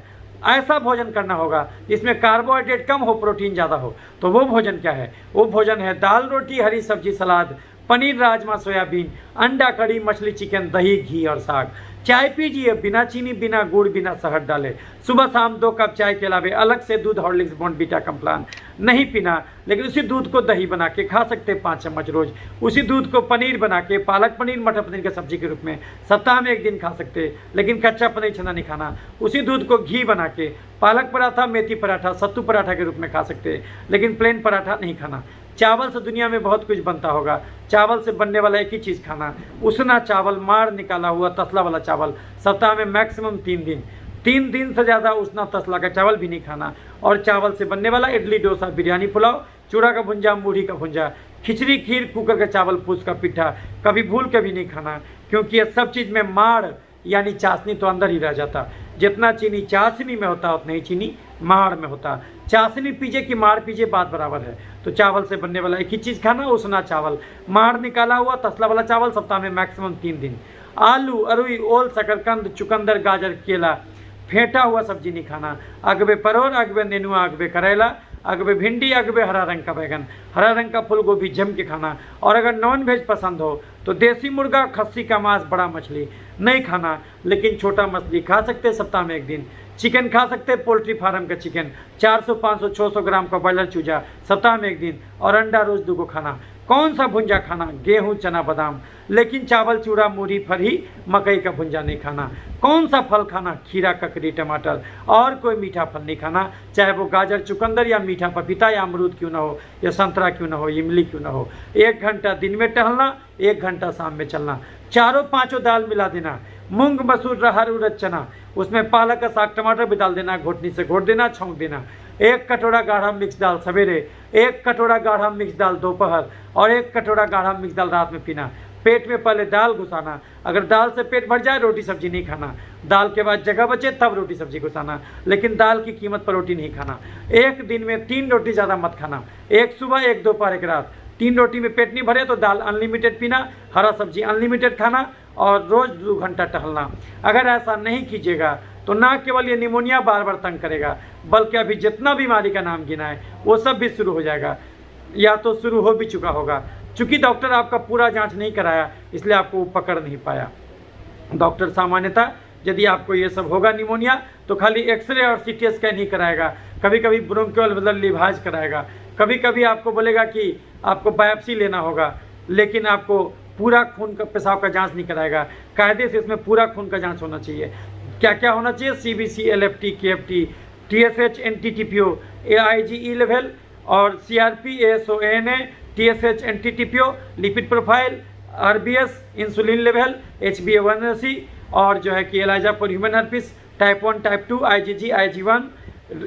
ऐसा भोजन करना होगा जिसमें कार्बोहाइड्रेट कम हो, प्रोटीन ज़्यादा हो। तो वो भोजन क्या है? वो भोजन है दाल, रोटी, हरी सब्जी, सलाद, पनीर, राजमा, सोयाबीन, अंडा, कड़ी, मछली, चिकन, दही, घी और साग। चाय पीजिए बिना चीनी, बिना गुड़, बिना शहद डाले। सुबह शाम 2 कप चाय के अलावे अलग से दूध, हॉर्लिक्स, बोर्नवीटा, कम्प्लान नहीं पीना, लेकिन उसी दूध को दही बना के खा सकते हैं 5 चम्मच रोज। उसी दूध को पनीर बना के, पालक पनीर, मटर पनीर की सब्जी के रूप में सप्ताह में 1 दिन खा सकते हैं, लेकिन कच्चा पनीर छना नहीं खाना। उसी दूध को घी बना के पालक पराठा, मेथी पराठा, सत्तू पराठा के रूप में खा सकते हैं, लेकिन प्लेन पराठा नहीं खाना। चावल से दुनिया में बहुत कुछ बनता होगा, चावल से बनने वाला एक ही चीज़ खाना, उसना चावल, मार निकाला हुआ तसला वाला चावल, सप्ताह में मैक्सिमम 3 दिन से ज़्यादा उसना तसला का चावल भी नहीं खाना। और चावल से बनने वाला इडली, डोसा, बिरयानी, पुलाव, चूड़ा का भुंजा, मूढ़ी का भुंजा, खिचड़ी, खीर, कुकर का चावल, पूस का पिट्ठा कभी भूल के भी नहीं खाना, क्योंकि ये सब चीज़ में माड़ यानी चाशनी तो अंदर ही रह जाता। जितना चीनी चाशनी में होता उतना ही चीनी माड़ में होता। चाशनी पीजिए कि माड़ पीजिए, बात बराबर है। तो चावल से बनने वाला एक ही चीज़ खाना, उसना चावल, माड़ निकाला हुआ तसला वाला चावल, सप्ताह में मैक्सिमम 3 दिन। आलू, अरुई, ओल, शकरकंद, चुकंदर, गाजर, केला, फेंटा हुआ सब्जी नहीं खाना। अगबे परोर, अगबे नेनुआ, अगबे करेला, अगबे भिंडी, अगबे हरा रंग का बैगन, हरा रंग का फूल गोभी जम के खाना। और अगर नॉन वेज पसंद हो तो देसी मुर्गा, खस्सी का मांस, बड़ा मछली नहीं खाना, लेकिन छोटा मछली खा सकते हैं सप्ताह में 1 दिन। चिकन खा सकते हैं, पोल्ट्री फार्म का चिकन, 400, 500, 600 ग्राम का बॉयलर चूजा सप्ताह में 1 दिन। और अंडा रोज 2 को खाना। कौन सा भुंजा खाना? गेहूं, चना, बादाम, लेकिन चावल, चूड़ा, मूढ़ी, फरी, मकई का भुंजा नहीं खाना। कौन सा फल खाना? खीरा, ककड़ी, टमाटर, और कोई मीठा फल नहीं खाना, चाहे वो गाजर, चुकंदर या मीठा पपीता या अमरूद क्यों ना हो, या संतरा क्यों ना हो, इमली क्यों ना हो। 1 घंटा दिन में टहलना, 1 घंटा शाम में चलना। 4-5 दाल मिला देना, मूंग, मसूर, अरहर, उड़द, चना, उसमें पालक का साग, टमाटर भी डाल देना, घोटनी से घोट देना, छौंक देना। 1 कटोरा गाढ़ा मिक्स दाल सवेरे, 1 कटोरा गाढ़ा मिक्स दाल दोपहर, और 1 कटोरा गाढ़ा मिक्स दाल रात में पीना। पेट में पहले दाल घुसाना, अगर दाल से पेट भर जाए रोटी सब्जी नहीं खाना, दाल के बाद जगह बचे तब रोटी सब्जी घुसाना, लेकिन दाल की कीमत पर रोटी नहीं खाना। 1 दिन में 3 रोटी ज़्यादा मत खाना, 1 सुबह, 1 दोपहर, 1 रात। 3 रोटी में पेट नहीं भरे तो दाल अनलिमिटेड पीना, हरा सब्जी अनलिमिटेड खाना, और रोज़ 2 घंटा टहलना। अगर ऐसा नहीं कीजिएगा तो ना केवल ये निमोनिया बार बार तंग करेगा, बल्कि अभी जितना बीमारी का नाम गिना है वो सब भी शुरू हो जाएगा, या तो शुरू हो भी चुका होगा। चूँकि डॉक्टर आपका पूरा जांच नहीं कराया इसलिए आपको पकड़ नहीं पाया। डॉक्टर सामान्यतः यदि आपको ये सब होगा निमोनिया तो खाली एक्सरे और CT स्कैन ही कराएगा, कभी कभी ब्रोंकियल मतलब लिभाज कराएगा, कभी कभी आपको बोलेगा कि आपको बायोप्सी लेना होगा, लेकिन आपको पूरा खून का पेशाब का जांच नहीं कराएगा। कायदे से इसमें पूरा खून का जांच होना चाहिए। क्या क्या होना चाहिए? CBC, LFT, KFT, TSH, NT-TPO, AIGE level, और CRP, ASO, ANA, TSH, NT-TPO, lipid profile, RBS, insulin level, HbA1c, और जो है कि ELISA for human herpes, type 1, type 2, IgG, IG1,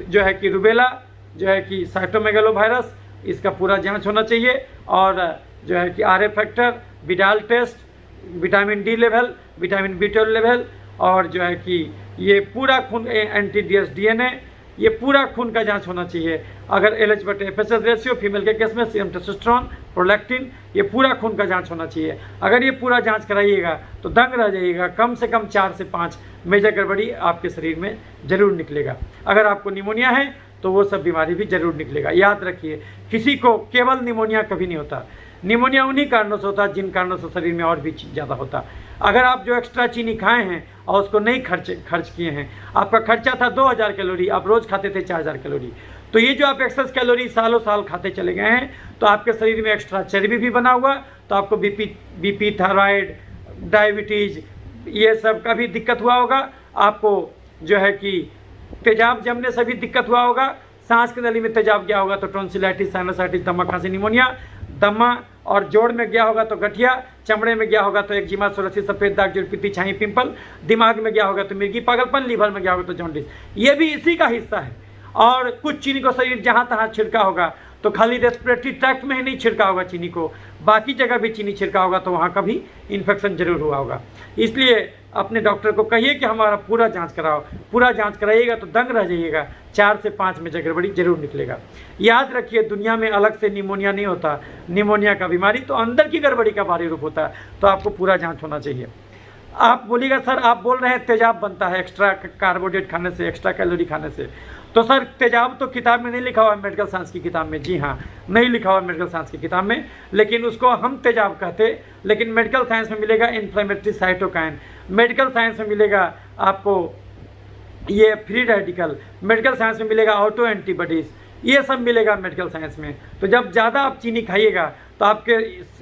जो है कि रुबेला, जो है कि साइटोमेगालोवायरस, इसका पूरा जांच होना चाहिए। और जो है कि RA factor, Widal test, vitamin D level, vitamin B12 level, और जो है कि ये पूरा खून NT-DS DNA, ये पूरा खून का जांच होना चाहिए। अगर LH/FSH रेशियो, फीमेल के केस में सीरम टेस्टोस्टेरोन, प्रोलैक्टिन, ये पूरा खून का जांच होना चाहिए। अगर ये पूरा जांच कराइएगा तो दंग रह जाइएगा, कम से कम 4 से 5 मेजर गड़बड़ी आपके शरीर में जरूर निकलेगा। अगर आपको निमोनिया है तो वो सब बीमारी भी जरूर निकलेगा। याद रखिए, किसी को केवल निमोनिया कभी नहीं होता। निमोनिया उन्हीं कारणों से होता है जिन कारणों से शरीर में और भी ज़्यादा होता। अगर आप जो एक्स्ट्रा चीनी खाए हैं और उसको नहीं खर्च किए हैं, आपका खर्चा था 2000 कैलोरी, आप रोज़ खाते थे 4000 कैलोरी, तो ये जो आप एक्सेस कैलोरी सालों साल खाते चले गए हैं तो आपके शरीर में एक्स्ट्रा चर्बी भी बना हुआ, तो आपको बीपी, थायराइड, डायबिटीज़, ये सब का भी दिक्कत हुआ होगा। आपको जो है कि तेजाब जमने से भी दिक्कत हुआ होगा, सांस की नली में तेजाब गया होगा तो टॉन्सिलाइटिस, साइनसाइटिस, दमा, खांसी, निमोनिया, दमा और जोड़ में गया होगा तो गठिया, चमड़े में गया होगा तो एक्जिमा, सोरियासिस, सफ़ेद दाग, जुड़पीती, छाई, पिंपल, दिमाग में गया होगा तो मिर्गी, पागलपन, लीवर में गया होगा तो जॉन्डिस, ये भी इसी का हिस्सा है। और कुछ चीनी को शरीर जहाँ तहाँ छिड़का होगा तो खाली रेस्पिरेटरी ट्रैक्ट में ही नहीं छिड़का होगा चीनी को, बाकी जगह भी चीनी छिड़का होगा तो वहाँ का भी इन्फेक्शन जरूर हुआ होगा। इसलिए अपने डॉक्टर को कहिए कि हमारा पूरा जांच कराओ। पूरा जांच कराइएगा तो दंग रह जाइएगा, 4 से 5 में गड़बड़ी जरूर निकलेगा। याद रखिए, दुनिया में अलग से निमोनिया नहीं होता। निमोनिया का बीमारी तो अंदर की गड़बड़ी का भारी रूप होता है, तो आपको पूरा जाँच होना चाहिए। आप बोलिएगा सर आप बोल रहे हैं तेजाब बनता है एक्स्ट्रा कार्बोहाइड्रेट खाने से, एक्स्ट्रा कैलोरी खाने से, तो सर तेजाब तो किताब में नहीं लिखा हुआ है, मेडिकल साइंस की किताब में। जी हाँ, नहीं लिखा हुआ मेडिकल साइंस की किताब में, लेकिन उसको हम तेजाब कहते, लेकिन मेडिकल साइंस में मिलेगा इन्फ्लेमेटरी साइटोकाइन, मेडिकल साइंस में मिलेगा आपको ये फ्री रेडिकल, मेडिकल साइंस में मिलेगा ऑटो एंटीबॉडीज़, ये सब मिलेगा मेडिकल साइंस में। तो जब ज़्यादा आप चीनी खाइएगा तो आपके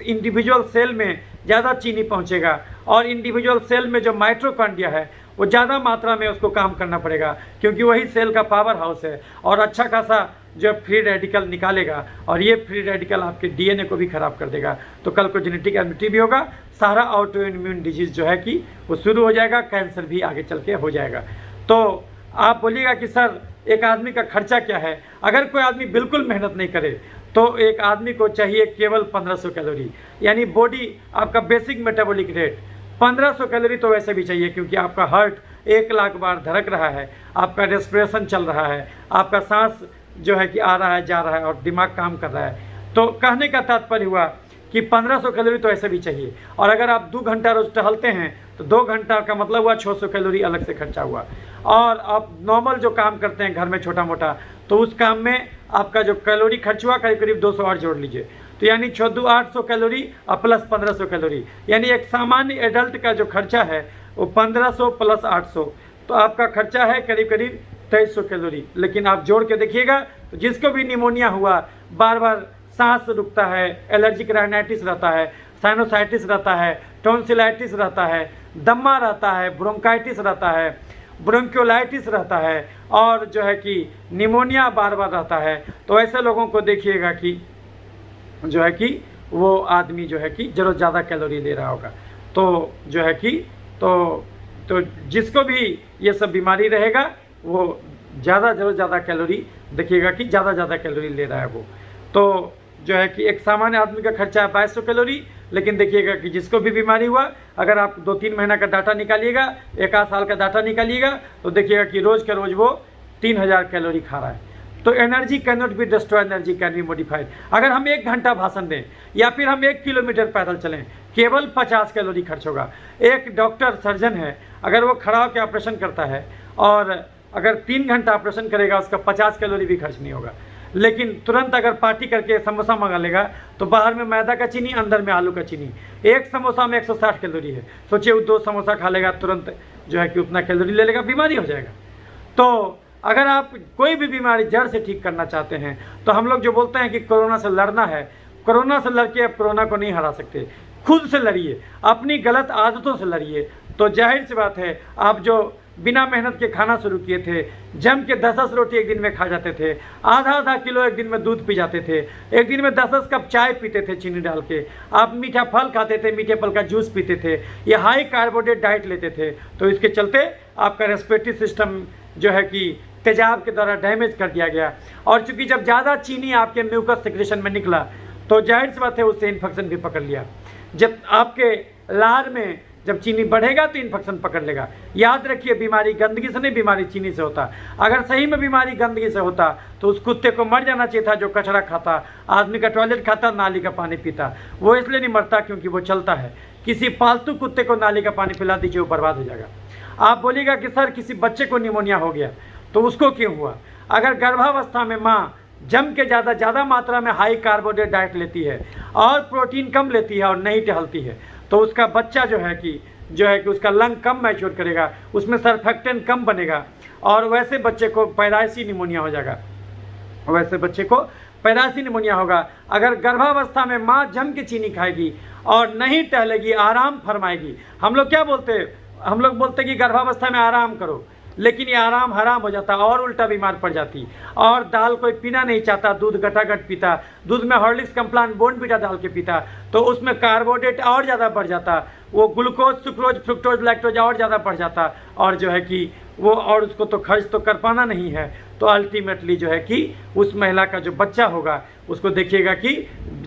इंडिविजुअल सेल में ज़्यादा चीनी पहुंचेगा, और इंडिविजुअल सेल में जो माइटोकॉन्ड्रिया है वो ज़्यादा मात्रा में उसको काम करना पड़ेगा, क्योंकि वही सेल का पावर हाउस है, और अच्छा खासा जो फ्री रेडिकल निकालेगा, और ये फ्री रेडिकल आपके डीएनए को भी ख़राब कर देगा। तो कल को जेनेटिक एबिलिटी भी होगा, सारा ऑटो इम्यून डिजीज़ जो है कि वो शुरू हो जाएगा, कैंसर भी आगे चल के हो जाएगा। तो आप बोलिएगा कि सर एक आदमी का खर्चा क्या है? अगर कोई आदमी बिल्कुल मेहनत नहीं करे तो एक आदमी को चाहिए केवल 1500 कैलोरी, यानी बॉडी आपका बेसिक मेटाबॉलिक रेट 1500 कैलोरी तो वैसे भी चाहिए, क्योंकि आपका हार्ट 1 लाख बार धड़क रहा है, आपका रेस्पिरेशन चल रहा है, आपका सांस जो है कि आ रहा है, जा रहा है, और दिमाग काम कर रहा है। तो कहने का तात्पर्य हुआ कि 1500 कैलोरी तो ऐसे भी चाहिए। और अगर आप 2 घंटा रोज टहलते हैं तो 2 घंटा का मतलब हुआ 600 कैलोरी अलग से खर्चा हुआ। और आप नॉर्मल जो काम करते हैं घर में छोटा मोटा, तो उस काम में आपका जो कैलोरी खर्च हुआ करीब करीब 200 और जोड़ लीजिए, तो यानी 800 कैलोरी और प्लस 1500 कैलोरी, यानी एक सामान्य एडल्ट का जो खर्चा है वो 1500 प्लस 800, तो आपका खर्चा है करीब करीब 2300 कैलोरी। लेकिन आप जोड़ के देखिएगा तो जिसको भी निमोनिया हुआ, बार बार सांस रुकता है, एलर्जिक राइनाइटिस रहता है, साइनोसाइटिस रहता है, टॉन्सिलाइटिस रहता है, दमा रहता है, ब्रोंकाइटिस रहता है, ब्रोंकियोलाइटिस रहता है, और जो है कि निमोनिया बार बार रहता है, तो ऐसे लोगों को देखिएगा कि जो है कि वो आदमी जो है कि जरूर ज़्यादा कैलोरी ले रहा होगा। तो जो है कि तो जिसको भी ये सब बीमारी रहेगा वो ज़्यादा कैलोरी देखिएगा कि ज़्यादा कैलोरी ले रहा है वो। तो जो है कि एक सामान्य आदमी का खर्चा है 2200 कैलोरी, लेकिन देखिएगा कि जिसको भी बीमारी हुआ, अगर आप 2-3 महीना का डाटा निकालिएगा, 1 साल का डाटा निकालिएगा, तो देखिएगा कि रोज़ के रोज़ वो 3000 कैलोरी खा रहा है। तो energy can not be destroy, energy can be modified. अगर हम 1 घंटा भाषण दें या फिर हम 1 किलोमीटर पैदल चलें, केवल 50 कैलोरी खर्च होगा। एक डॉक्टर सर्जन है, अगर वो खड़ा होकर ऑपरेशन करता है और अगर 3 घंटा ऑपरेशन करेगा, उसका 50 कैलोरी भी खर्च नहीं होगा। लेकिन तुरंत अगर पार्टी करके समोसा मंगा लेगा तो बाहर में मैदा का चीनी, अंदर में आलू का चीनी, एक समोसा में 160 कैलोरी है। सोचिए वो 2 समोसा खा लेगा, तुरंत जो है कि उतना कैलोरी ले लेगा, बीमारी हो जाएगा। तो अगर आप कोई भी बीमारी जड़ से ठीक करना चाहते हैं, तो हम लोग जो बोलते हैं कि कोरोना से लड़ना है, कोरोना से लड़के आप कोरोना को नहीं हरा सकते। खुद से लड़िए, अपनी गलत आदतों से लड़िए। तो जाहिर सी बात है, आप जो बिना मेहनत के खाना शुरू किए थे, जम के 10-10 रोटी एक दिन में खा जाते थे, आधा किलो एक दिन में दूध पी जाते थे, एक दिन में 10-10 कप चाय पीते थे चीनी डाल के, आप मीठा फल खाते थे, मीठे फल का जूस पीते थे, ये हाई कार्बोहाइड्रेट डाइट लेते थे, तो इसके चलते आपका रेस्पिरेटरी सिस्टम जो है कि तेजाब के द्वारा डैमेज कर दिया गया। और चूंकि जब ज़्यादा चीनी आपके म्यूकस सिक्रेशन में निकला तो जाहिर सी बात है उससे इन्फेक्शन भी पकड़ लिया। जब आपके लार में जब चीनी बढ़ेगा तो इन्फेक्शन पकड़ लेगा। याद रखिए, बीमारी गंदगी से नहीं, बीमारी चीनी से होता। अगर सही में बीमारी गंदगी से होता तो उस कुत्ते को मर जाना चाहिए था जो कचरा खाता, आदमी का टॉयलेट खाता, नाली का पानी पीता। वो इसलिए नहीं मरता क्योंकि वो चलता है। किसी पालतू कुत्ते को नाली का पानी पिला दीजिए, वो बर्बाद हो जाएगा। आप बोलिएगा कि सर किसी बच्चे को निमोनिया हो गया तो उसको क्यों हुआ? अगर गर्भावस्था में माँ जम के ज़्यादा मात्रा में हाई कार्बोहाइड्रेट डाइट लेती है और प्रोटीन कम लेती है और नहीं टहलती है, तो उसका बच्चा जो है कि उसका लंग कम मैच्योर करेगा, उसमें सर्फेक्टेंट कम बनेगा, और वैसे बच्चे को पैदाइशी निमोनिया हो जाएगा। वैसे बच्चे को पैदाइशी निमोनिया होगा। अगर गर्भावस्था में माँ जम के चीनी खाएगी और नहीं टहलेगी, आराम फरमाएगी, हम लोग क्या बोलते हैं, हम लोग बोलते हैं कि गर्भावस्था में आराम करो, लेकिन ये आराम हराम हो जाता और उल्टा बीमार पड़ जाती। और दाल कोई पीना नहीं चाहता, दूध गटागट पीता, दूध में हॉर्लिक्स कम्प्लान बोर्नविटा डाल के पीता, तो उसमें कार्बोहाइड्रेट और ज़्यादा बढ़ जाता, वो ग्लूकोज सुक्रोज फ्रुक्टोज लैक्टोज और ज़्यादा बढ़ जाता, और जो है कि वो और उसको तो खर्च तो कर पाना नहीं है। तो अल्टीमेटली जो है कि उस महिला का जो बच्चा होगा उसको देखिएगा कि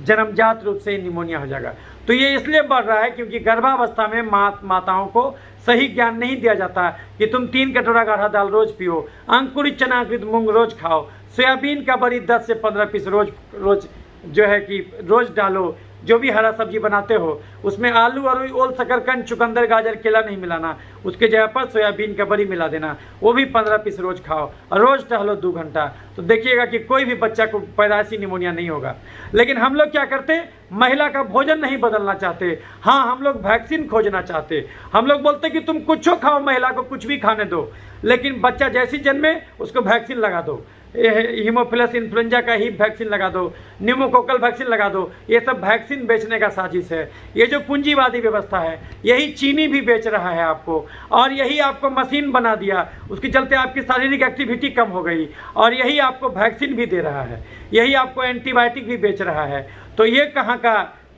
जन्मजात रूप से निमोनिया हो जाएगा। तो ये इसलिए बढ़ रहा है क्योंकि गर्भावस्था में माताओं को सही ज्ञान नहीं दिया जाता कि तुम 3 कटोरा गाढ़ा दाल रोज पियो, अंकुरित चनाकृत मूंग रोज खाओ, सोयाबीन का बड़ी 10 से 15 पीस रोज जो है कि रोज डालो। जो भी हरा सब्जी बनाते हो उसमें आलू और ओल शकरकंद चुकंदर गाजर केला नहीं मिलाना, उसके जगह पर सोयाबीन का बड़ी मिला देना, वो भी 15 पीस रोज खाओ और रोज टहलो 2 घंटा। तो देखिएगा कि कोई भी बच्चा को पैदाइशी निमोनिया नहीं होगा। लेकिन हम लोग क्या करते, महिला का भोजन नहीं बदलना चाहते, हाँ हम लोग वैक्सीन खोजना चाहते। हम लोग बोलते कि तुम कुछ खाओ, महिला को कुछ भी खाने दो, लेकिन बच्चा जैसी जन्मे उसको वैक्सीन लगा दो, हीमोफिलस इन्फ्लुएंजा का ही वैक्सीन लगा दो, न्यूमोकोकल वैक्सीन लगा दो। ये सब वैक्सीन बेचने का साजिश है। ये जो पूंजीवादी व्यवस्था है, यही चीनी भी बेच रहा है आपको, और यही आपको मशीन बना दिया, उसके चलते आपकी शारीरिक एक्टिविटी कम हो गई, और यही आपको वैक्सीन भी दे रहा है, यही आपको एंटीबायोटिक भी बेच रहा है। तो ये कहाँ का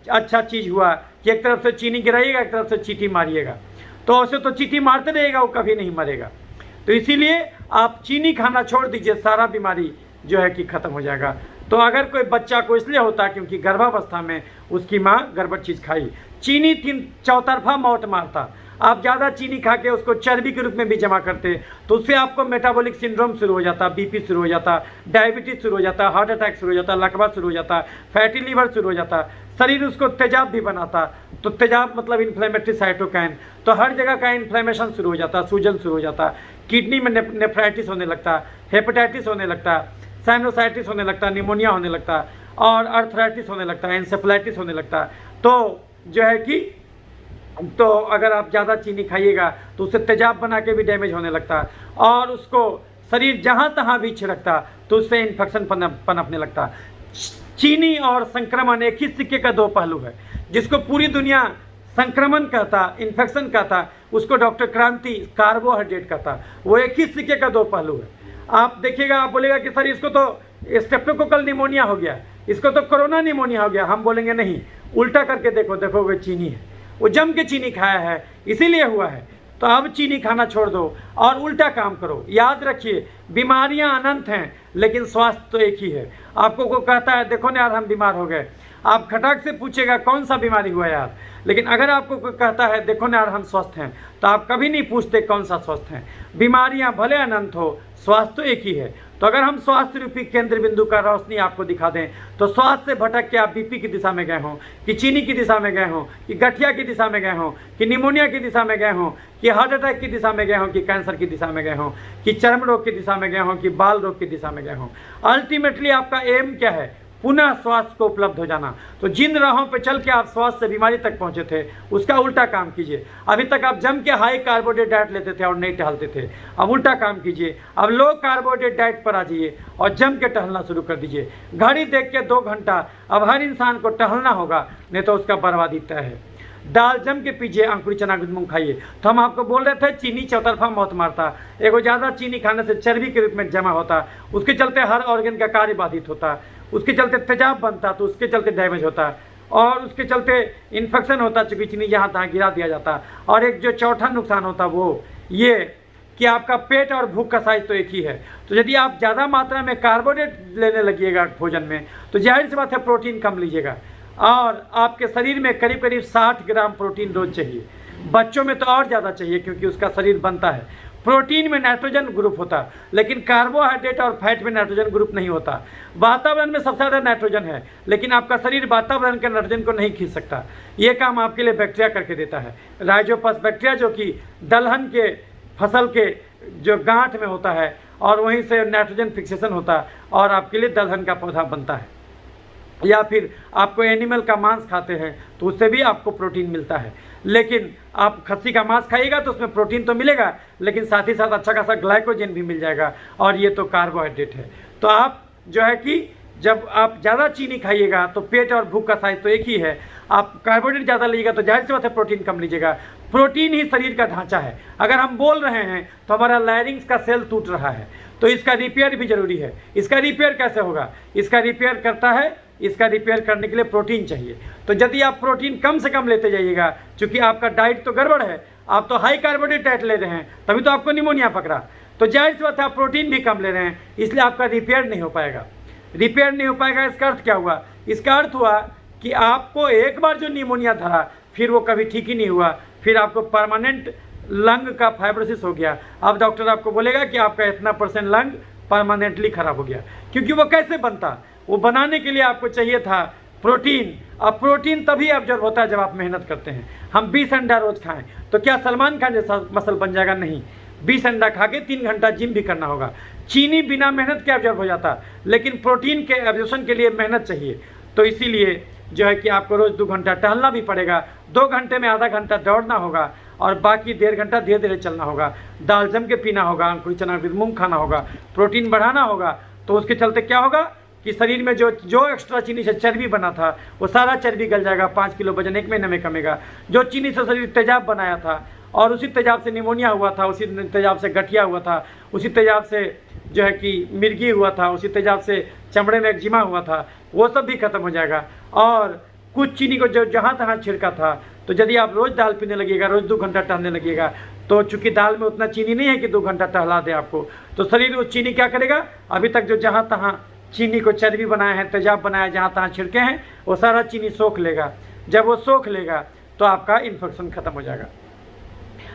अच्छा चीज़ हुआ कि एक तरफ से चीनी गिराइएगा, एक तरफ से चींटी मारिएगा। तो ऐसे तो चींटी मारते रहेगा, वो कभी नहीं मरेगा। तो इसीलिए आप चीनी खाना छोड़ दीजिए, सारा बीमारी जो है कि ख़त्म हो जाएगा। तो अगर कोई बच्चा को इसलिए होता क्योंकि गर्भावस्था में उसकी माँ गड़बड़ चीज़ खाई, चीनी 3 चौतरफा मौत मारता। आप ज़्यादा चीनी खा के उसको चर्बी के रूप में भी जमा करते, तो उससे आपको मेटाबॉलिक सिंड्रोम शुरू हो जाता, बीपी शुरू हो जाता, डायबिटीज शुरू हो जाता, हार्ट अटैक शुरू हो जाता, लकवा शुरू हो जाता, फैटी लीवर शुरू हो जाता, शरीर उसको तेजाब भी बनाता। तो तेजाब मतलब इन्फ्लेमेटरी साइटोकाइन, तो हर जगह का इन्फ्लेमेशन शुरू हो जाता, सूजन शुरू हो जाता, किडनी में नेफ्राइटिस होने लगता, हेपेटाइटिस होने लगता, साइनोसाइटिस होने लगता, निमोनिया होने लगता, और अर्थराइटिस होने लगता, एंसेफेलाइटिस होने लगता। तो जो है कि तो अगर आप ज़्यादा चीनी खाइएगा तो उससे तेजाब बना के भी डैमेज होने लगता, और उसको शरीर जहाँ तहाँ भी छिड़कता, तो उससे इन्फेक्शन पनपने लगता। चीनी और संक्रमण एक ही सिक्के का 2 पहलू है। जिसको पूरी दुनिया संक्रमण कहता, इन्फेक्शन कहता, उसको डॉक्टर क्रांति कार्बोहाइड्रेट कहता। वो एक ही सिक्के का 2 पहलू है। आप देखिएगा, आप बोलेगा कि सर इसको तो स्टेप्टोकोकल निमोनिया हो गया, इसको तो कोरोना निमोनिया हो गया। हम बोलेंगे नहीं, उल्टा करके देखो, देखोगे चीनी है, वो जम के चीनी खाया है इसीलिए हुआ है। तो अब चीनी खाना छोड़ दो और उल्टा काम करो। याद रखिए, बीमारियां अनंत हैं लेकिन स्वास्थ्य तो एक ही है। आपको कोई कहता है देखो ना यार हम बीमार हो गए, आप खटाक से पूछेगा कौन सा बीमारी हुआ यार। लेकिन अगर आपको कोई कहता है देखो ना यार हम स्वस्थ हैं, तो आप कभी नहीं पूछते कौन सा स्वस्थ हैं। बीमारियां भले अनंत हो, स्वास्थ्य तो एक ही है। तो अगर हम स्वास्थ्य रूपी केंद्र बिंदु का रोशनी आपको दिखा दें, तो स्वास्थ्य से भटक के आप बीपी की दिशा में गए हों, कि चीनी की दिशा में गए हों, कि गठिया की दिशा में गए हों, कि निमोनिया की दिशा में गए हों, कि हार्ट अटैक की दिशा में गए हों, कि कैंसर की दिशा में गए हों, कि चर्म रोग की दिशा में गए हों, कि बाल रोग की दिशा में गए हों, अल्टीमेटली आपका एम क्या है? पुनः स्वास्थ्य को उपलब्ध हो जाना। तो जिन राहों पे चल के आप स्वास्थ्य से बीमारी तक पहुंचे थे, उसका उल्टा काम कीजिए। अभी तक आप जम के हाई कार्बोहाइड्रेट डाइट लेते थे और नहीं टहलते थे, अब उल्टा काम कीजिए। अब लो कार्बोहाइड्रेट डाइट पर आ जाइए और जम के टहलना शुरू कर दीजिए। घड़ी देख के 2 घंटा अब हर इंसान को टहलना होगा, नहीं तो उसका बर्बादी तय है। दाल जम के पीजिए, अंकुरित चना मूंग खाइए। तो हम आपको बोल रहे थे चीनी चौतरफा मौत मारता। एगो ज़्यादा चीनी खाने से चर्बी के रूप में जमा होता, उसके चलते हर ऑर्गन का कार्य बाधित होता, उसके चलते तेजाब बनता, तो उसके चलते डैमेज होता, और उसके चलते इन्फेक्शन होता, चूँकि चीनी जहाँ तहाँ गिरा दिया जाता। और एक जो चौथा नुकसान होता वो ये कि आपका पेट और भूख का साइज तो एक ही है। तो यदि आप ज़्यादा मात्रा में कार्बोहाइड्रेट लेने लगिएगा भोजन में, तो जाहिर सी बात है प्रोटीन कम लीजिएगा, और आपके शरीर में करीब करीब 60 ग्राम प्रोटीन रोज चाहिए। बच्चों में तो और ज़्यादा चाहिए क्योंकि उसका शरीर बनता है। प्रोटीन में नाइट्रोजन ग्रुप होता, लेकिन कार्बोहाइड्रेट और फैट में नाइट्रोजन ग्रुप नहीं होता। वातावरण में सबसे ज़्यादा नाइट्रोजन है, लेकिन आपका शरीर वातावरण के नाइट्रोजन को नहीं खींच सकता। ये काम आपके लिए बैक्टीरिया करके देता है। राइजोपस बैक्टीरिया जो कि दलहन के फसल के जो गांठ में होता है, और वहीं से नाइट्रोजन फिक्सेशन होता है और आपके लिए दलहन का पौधा बनता है। या फिर आपको एनिमल का मांस खाते हैं तो उससे भी आपको प्रोटीन मिलता है। लेकिन आप खस्सी का मांस खाइएगा तो उसमें प्रोटीन तो मिलेगा, लेकिन साथ ही साथ अच्छा खासा ग्लाइकोजन भी मिल जाएगा, और ये तो कार्बोहाइड्रेट है। तो आप जो है कि जब आप ज़्यादा चीनी खाइएगा तो पेट और भूख का साइज तो एक ही है। आप कार्बोहाइड्रेट ज़्यादा लीजिएगा तो जाहिर सी बात है प्रोटीन कम लीजिएगा। प्रोटीन ही शरीर का ढांचा है। अगर हम बोल रहे हैं तो हमारा लायरिंग्स का सेल टूट रहा है, तो इसका रिपेयर भी जरूरी है। इसका रिपेयर कैसे होगा? इसका रिपेयर करता है, इसका रिपेयर करने के लिए प्रोटीन चाहिए। तो यदि आप प्रोटीन कम से कम लेते जाइएगा, चूंकि आपका डाइट तो गड़बड़ है, आप तो हाई कार्बोहाइड्रेट डाइट ले रहे हैं, तभी तो आपको निमोनिया पकड़ा। तो जाहिर सी बात है आप प्रोटीन भी कम ले रहे हैं, इसलिए आपका रिपेयर नहीं हो पाएगा। रिपेयर नहीं हो पाएगा, इसका अर्थ क्या हुआ? इसका अर्थ हुआ कि आपको एक बार जो निमोनिया धरा फिर वो कभी ठीक ही नहीं हुआ, फिर आपको परमानेंट लंग का फाइब्रोसिस हो गया। अब डॉक्टर आपको बोलेगा कि आपका इतना % लंग परमानेंटली खराब हो गया। क्योंकि वो कैसे बनता? वो बनाने के लिए आपको चाहिए था प्रोटीन। अब प्रोटीन तभी ऑब्जर्व होता है जब आप मेहनत करते हैं। हम 20 अंडा रोज खाएं तो क्या सलमान खान जैसा मसल बन जाएगा? नहीं। 20 अंडा खा के 3 घंटा जिम भी करना होगा। चीनी बिना मेहनत के ऑब्जर्व हो जाता, लेकिन प्रोटीन के एब्जॉर्प्शन के लिए मेहनत चाहिए। तो इसीलिए जो है कि आपको रोज़ 2 घंटा टहलना भी पड़ेगा। 2 घंटे में आधा घंटा दौड़ना होगा और बाकी 1.5 घंटा धीरे धीरे चलना होगा। दाल जम के पीना होगा, अंकुरित चना के मूंग खाना होगा, प्रोटीन बढ़ाना होगा। तो उसके चलते क्या होगा कि शरीर में जो एक्स्ट्रा चीनी से चर्बी बना था वो सारा चर्बी गल जाएगा। 5 किलो वजन 1 महीने में कमेगा। जो चीनी से शरीर तेजाब बनाया था और उसी तेजाब से निमोनिया हुआ था, उसी तेजाब से गठिया हुआ था, उसी तेजाब से जो है कि मिर्गी हुआ था, उसी तेजाब से चमड़े में एक्जिमा हुआ था, वो सब भी खत्म हो जाएगा। और कुछ चीनी को जो जहाँ तहाँ छिड़का था, तो यदि आप रोज़ दाल पीने लगिएगा, रोज़ 2 घंटा टहलने लगिएगा, तो चूंकि दाल में उतना चीनी नहीं है कि 2 घंटा टहला दे आपको, तो शरीर उस चीनी क्या करेगा? अभी तक जो जहाँ तहाँ चीनी को चर्बी बनाया है, तेजाब बनाया, जहाँ तहाँ छिड़के हैं, वो सारा चीनी सोख लेगा। जब वो सोख लेगा तो आपका इन्फेक्शन खत्म हो जाएगा।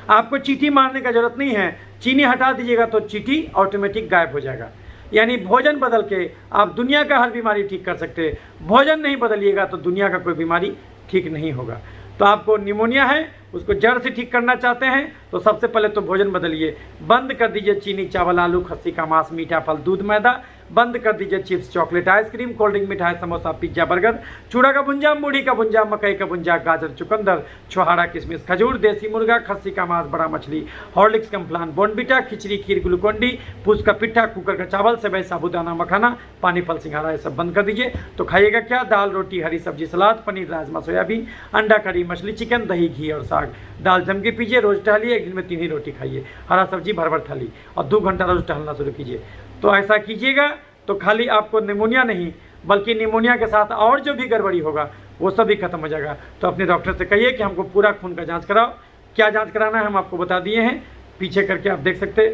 आपको चींटी मारने का जरूरत नहीं है। चीनी हटा दीजिएगा तो चींटी ऑटोमेटिक गायब हो जाएगा। यानी भोजन बदल के आप दुनिया का हर बीमारी ठीक कर सकते हैं। भोजन नहीं बदलिएगा तो दुनिया का कोई बीमारी ठीक नहीं होगा। तो आपको निमोनिया है, उसको जड़ से ठीक करना चाहते हैं तो सबसे पहले तो भोजन बदलिए। बंद कर दीजिए चीनी, चावल, आलू, खस्सी का मांस, मीठा फल, दूध, मैदा। बंद कर दीजिए chips, chocolate, ice cream, cold drink, मिठाई, समोसा, पिज्जा, बर्गर, चूड़ा का भुंजा, मूढ़ी का भुंजा, मकई का भुंजा, गाजर, चुकंदर, छोहाड़ा, किशमिश, खजूर, देसी मुर्गा, खस्सी का मांस, बड़ा मछली, हॉर्लिक्स, कम्प्लान, बोनबिटा, खिचड़ी, खीर, ग्लूकोन-डी, पूछ का पिट्ठा, कुकर का चावल, सेवई, साबुदाना, मखाना, पानी फल, सिंघाड़ा, ये सब बंद कर दीजिए। तो खाइएगा क्या? दाल, रोटी, हरी सब्जी, सलाद, पनीर, राजमा, सोयाबीन, अंडा करी, मछली, चिकन, दही, घी और साग। दाल जम के पीजिए, रोज टहलिए, एक दिन में 3 ही रोटी खाइए, हरा सब्जी भर थाली, और 2 घंटा रोज टहलना शुरू कीजिए। तो ऐसा कीजिएगा तो खाली आपको निमोनिया नहीं, बल्कि निमोनिया के साथ और जो भी गड़बड़ी होगा वो सब भी खत्म हो जाएगा। तो अपने डॉक्टर से कहिए कि हमको पूरा खून का जांच कराओ। क्या जांच कराना है हम आपको बता दिए हैं, पीछे करके आप देख सकते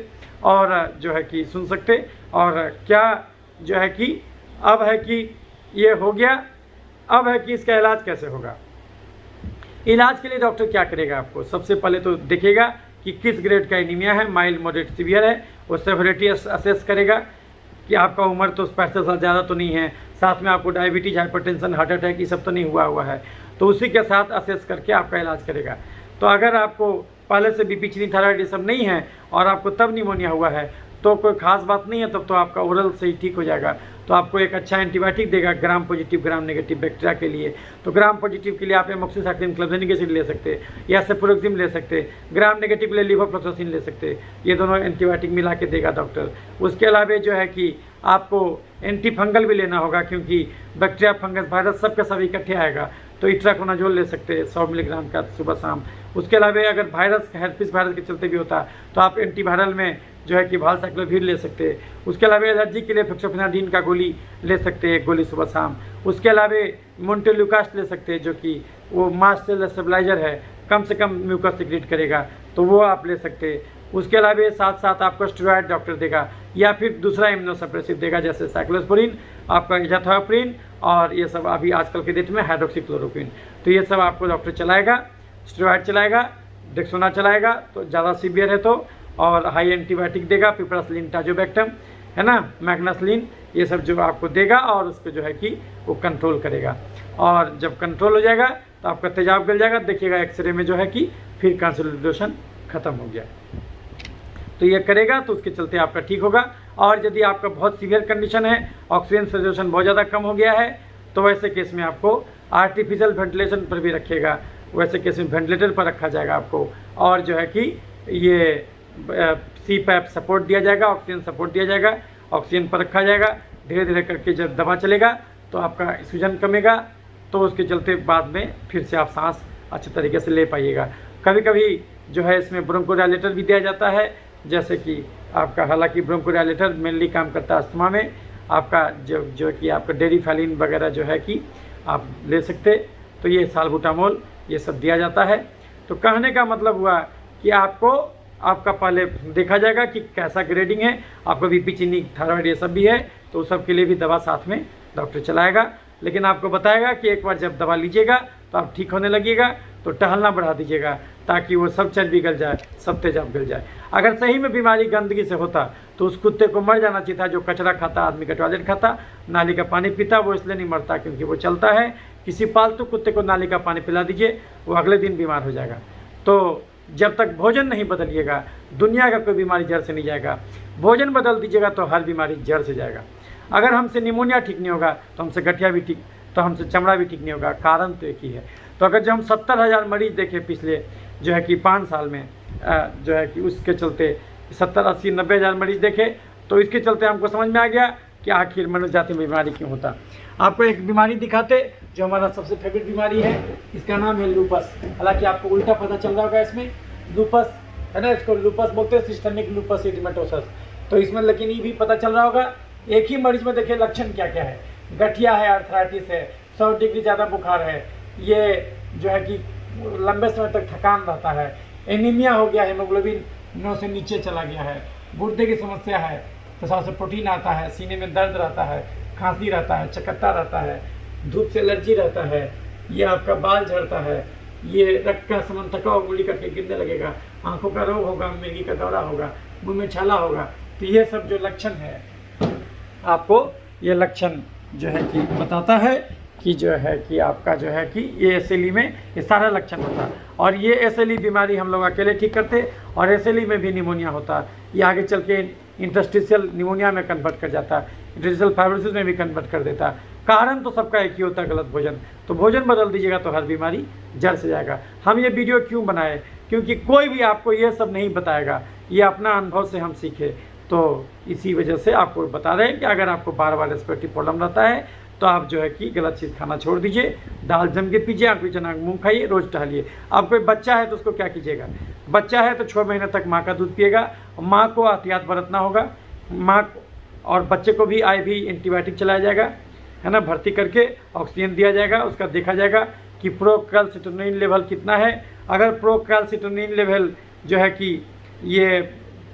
और जो है कि सुन सकते। और क्या जो है कि अब है कि ये हो गया, अब है कि इसका इलाज कैसे होगा। इलाज के लिए डॉक्टर क्या करेगा? आपको सबसे पहले तो देखेगा कि किस ग्रेड का एनीमिया है, माइल्ड, मॉडरेट, सीवियर है, वो सेवरिटी असेस करेगा कि आपका उम्र तो 65 साल ज़्यादा तो नहीं है, साथ में आपको डायबिटीज़, हाइपरटेंशन, हार्ट अटैक ये सब तो नहीं हुआ है, तो उसी के साथ असेस करके आपका इलाज करेगा। तो अगर आपको पहले से बीपी, चीनी, थायराइड ये सब नहीं है और आपको तब निमोनिया हुआ है तो कोई खास बात नहीं है, तब तो आपका ओरल से ही ठीक हो जाएगा। तो आपको एक अच्छा एंटीबायोटिक देगा gram positive gram negative bacteria के लिए। तो ग्राम पॉजिटिव के लिए आप एमोक्सिसिक्लिन, क्लोबेनिक एसिड ले सकते हैं या सेफुरोक्सिम ले सकते हैं। ग्राम नेगेटिव के लिए लिवोफ्लोक्सासिन ले सकते हैं। ये दोनों एंटीबायोटिक मिला के देगा डॉक्टर। उसके अलावा जो है कि आपको एंटी फंगल भी लेना होगा, क्योंकि बैक्टीरिया, फंगस, वायरस सब के सब इकट्ठे आएगा। तो इट्राकोनाजोल ले सकते हैं 100 मिलीग्राम का सुबह शाम। उसके अलावा अगर वायरस, हेर्पिस वायरस के चलते भी होता तो आप एंटीवायरल में जो है कि वालसाइक्लोविर ले सकते हैं। उसके अलावा एलर्जी के लिए फेक्सोफेनाडिन का गोली ले सकते हैं, एक गोली सुबह शाम। उसके अलावा मोन्टेल्यूकास्ट ले सकते हैं, जो कि वो मास्ट सेल स्टेबलाइजर है, कम से कम म्यूकस सिक्रेट करेगा, तो वो आप ले सकते हैं। उसके अलावा साथ साथ आपको स्टेरॉयड डॉक्टर देगा या फिर दूसरा इम्यूनोसप्रेसिव देगा, जैसे साइक्लोस्पोरिन, आपका इजाथोप्रिन और ये सब अभी आजकल के डेट में हाइड्रोक्सीक्लोरोक्विन। तो ये सब आपको डॉक्टर चलाएगा। स्टेरॉयड चलाएगा, डेक्सोना चलाएगा तो ज़्यादा सीवियर है तो, और हाई एंटीबायोटिक देगा, पिपरासिलिन, टाजोबैक्टम है ना, मैग्नासिलिन, ये सब जो आपको देगा और उसको जो है कि वो कंट्रोल करेगा। और जब कंट्रोल हो जाएगा तो आपका तेजाब गल जाएगा, देखिएगा एक्सरे में जो है कि फिर कंसोलिडेशन ख़त्म हो गया। तो ये करेगा तो उसके चलते आपका ठीक होगा। और यदि आपका बहुत सीवियर कंडीशन है, ऑक्सीजन सैचुरेशन बहुत ज़्यादा कम हो गया है, तो वैसे केस में आपको आर्टिफिशियल वेंटिलेशन पर भी रखिएगा। वैसे केस में वेंटिलेटर पर रखा जाएगा आपको, और जो है कि ये CPAP सपोर्ट दिया जाएगा, ऑक्सीजन सपोर्ट दिया जाएगा, ऑक्सीजन पर रखा जाएगा। धीरे धीरे करके जब दवा चलेगा तो आपका सूजन कमेगा, तो उसके चलते बाद में फिर से आप सांस अच्छे तरीके से ले पाइएगा। कभी कभी जो है इसमें ब्रोंकोडायलेटर भी दिया जाता है, जैसे कि आपका, हालांकि ब्रोंकोडायलेटर मेनली काम करता है अस्थमा में, आपका जो कि आपका डेरिफेलिन वगैरह जो है कि आप ले सकते, तो ये साल्बुटामोल ये सब दिया जाता है। तो कहने का मतलब हुआ कि आपका पहले देखा जाएगा कि कैसा ग्रेडिंग है, आपका बीपी, चीनी, थायराइड ये सब भी है, तो उस सब के लिए भी दवा साथ में डॉक्टर चलाएगा। लेकिन आपको बताएगा कि एक बार जब दवा लीजिएगा तो आप ठीक होने लगिएगा, तो टहलना बढ़ा दीजिएगा ताकि वो सब चर्बी गल जाए, सब तेजाब गल जाए। अगर सही में बीमारी गंदगी से होता तो उस कुत्ते को मर जाना चाहिए था जो कचरा खाता, आदमी का टॉयलेट खाता, नाली का पानी पीता, वो इसलिए नहीं मरता क्योंकि वो चलता है। किसी पालतू कुत्ते को नाली का पानी पिला दीजिए, वो अगले दिन बीमार हो जाएगा। तो जब तक भोजन नहीं बदलिएगा दुनिया का कोई बीमारी जड़ से नहीं जाएगा। भोजन बदल दीजिएगा तो हर बीमारी जड़ से जाएगा। अगर हमसे निमोनिया ठीक नहीं होगा तो हमसे गठिया भी ठीक, तो हमसे चमड़ा भी ठीक नहीं होगा। कारण तो एक ही है। तो अगर जो हम 70,000 मरीज देखे पिछले जो है कि 5 साल में, जो है कि उसके चलते 70, 80, 90 हज़ार मरीज देखे, तो इसके चलते हमको समझ में आ गया कि आखिर मनुष्य जाति में बीमारी क्यों होता। आपको एक बीमारी दिखाते जो हमारा सबसे फेवरेट बीमारी है, इसका नाम है लूपस। हालांकि आपको उल्टा पता चल रहा होगा, इसमें लूपस है ना, इसको लूपस बोलते हैं, सिस्टेमिक लूपस एरिथेमेटोसस। तो इसमें लेकिन ये भी पता चल रहा होगा, एक ही मरीज में देखिए लक्षण क्या क्या है। गठिया है, अर्थराइटिस है, 100 डिग्री ज़्यादा बुखार है, ये जो है कि लंबे समय तक थकान रहता है, एनीमिया हो गया, हीमोग्लोबिन 9 से नीचे चला गया है, गुर्दे की समस्या है, पेशाब से प्रोटीन आता है, सीने में दर्द रहता है, खांसी रहता है, चकत्ता रहता है, धूप से एलर्जी रहता है, ये आपका बाल झड़ता है, ये रक्त का समन थका उंगली करके गिरने लगेगा, आंखों का रोग होगा, मिर्गी का दौरा होगा, मुंह में छाला होगा। तो ये सब जो लक्षण है आपको ये लक्षण जो है कि बताता है कि जो है कि आपका जो है कि ये एसएलई में ये सारा लक्षण होता है। और ये एसएलई बीमारी हम लोग अकेले ठीक करते, और एसएलई में भी निमोनिया होता है, ये आगे चल के इंटरस्टिशियल निमोनिया में कन्वर्ट कर जाता है, इंटरस्टिशियल फाइब्रोसिस में भी कन्वर्ट कर देता है। कारण तो सबका एक ही होता है, गलत भोजन। तो भोजन बदल दीजिएगा तो हर बीमारी जड़ से जाएगा। हम ये वीडियो क्यों बनाए, क्योंकि कोई भी आपको ये सब नहीं बताएगा, ये अपना अनुभव से हम सीखे। तो इसी वजह से आपको बता रहे हैं कि अगर आपको बार बार रेस्पिरेटरी प्रॉब्लम रहता है तो आप जो है कि गलत चीज़ खाना छोड़ दीजिए, दाल जम के पीजिए, आंख चना मूँग खाइए, रोज़ टहलिए। अब कोई बच्चा है तो उसको क्या कीजिएगा, बच्चा है तो 6 महीने तक माँ का दूध पिएगा, माँ को एहतियात बरतना होगा, माँ और बच्चे को भी IV एंटीबायोटिक चलाया जाएगा, है ना, भर्ती करके ऑक्सीजन दिया जाएगा, उसका देखा जाएगा कि प्रोकैल्सिटोनिन लेवल कितना है। अगर प्रोकैल्सिटोनिन लेवल जो है कि ये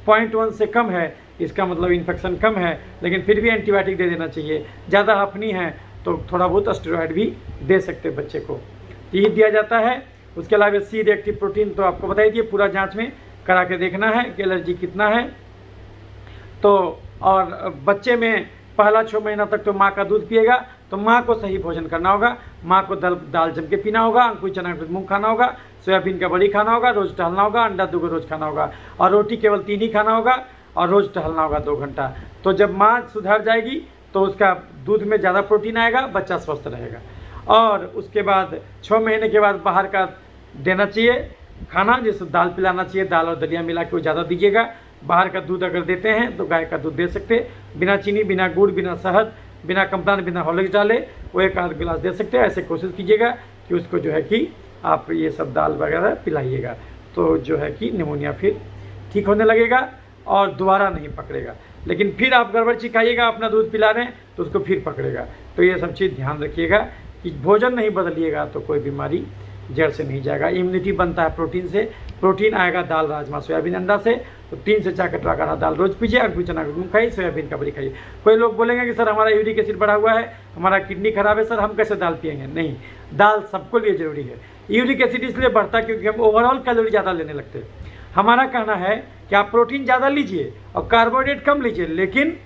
0.1 से कम है, इसका मतलब इन्फेक्शन कम है, लेकिन फिर भी एंटीबायोटिक दे देना चाहिए। ज़्यादा हफनी है तो थोड़ा बहुत स्टेरॉयड भी दे सकते बच्चे को, यही दिया जाता है। उसके अलावा C रिएक्टिव प्रोटीन तो आपको बता दीजिए, पूरा जांच में करा के देखना है कि एलर्जी कितना है। तो और बच्चे में पहला 6 महीना तक तो माँ का दूध पिएगा, तो माँ को सही भोजन करना होगा, माँ को दाल जम के पीना होगा, अंकुर चना का मूँग खाना होगा, सोयाबीन का बड़ी खाना होगा, रोज़ टहलना होगा, अंडा 2 रोज़ खाना होगा, और रोटी केवल 3 ही खाना होगा, और रोज़ टहलना होगा 2 घंटा। तो जब माँ सुधर जाएगी तो उसका दूध में ज़्यादा प्रोटीन आएगा, बच्चा स्वस्थ रहेगा। और उसके बाद 6 महीने के बाद बाहर का देना चाहिए खाना, जैसे दाल पिलाना चाहिए, दाल और दलिया मिला के वो ज़्यादा दीजिएगा। बाहर का दूध अगर देते हैं तो गाय का दूध दे सकते, बिना चीनी, बिना गुड़, बिना शहद, बिना कम्प्लान, बिना हॉर्लिक्स डाले वो 1 आध गिलास दे सकते हैं। ऐसे कोशिश कीजिएगा कि उसको जो है कि आप ये सब दाल वगैरह पिलाइएगा, तो जो है कि निमोनिया फिर ठीक होने लगेगा और दोबारा नहीं पकड़ेगा। लेकिन फिर आप गड़बड़ सिखाइएगा, अपना दूध पिला रहे हैं तो उसको फिर पकड़ेगा। तो ये सब चीज़ ध्यान रखिएगा कि भोजन नहीं बदलिएगा तो कोई बीमारी जड़ से नहीं जाएगा। इम्यूनिटी बनता है प्रोटीन से, प्रोटीन आएगा दाल, राजमा, सोयाबीन, अंडा से। तो 3 से 4 कटोरा काढ़ा दाल रोज़ पीजिए, अंकुर चना का मूँग खाइए, सोयाबीन का बड़ी खाइए। कोई लोग बोलेंगे कि सर हमारा यूरिक एसिड बढ़ा हुआ है, हमारा किडनी खराब है, सर हम कैसे दाल पिएंगे? नहीं, दाल सबको लिए ज़रूरी है। यूरिक एसिड इसलिए बढ़ता है क्योंकि हम ओवरऑल कैलोरी ज़्यादा लेने लगते हैं। हमारा कहना है कि आप प्रोटीन ज़्यादा लीजिए और कार्बोहाइड्रेट कम लीजिए, लेकिन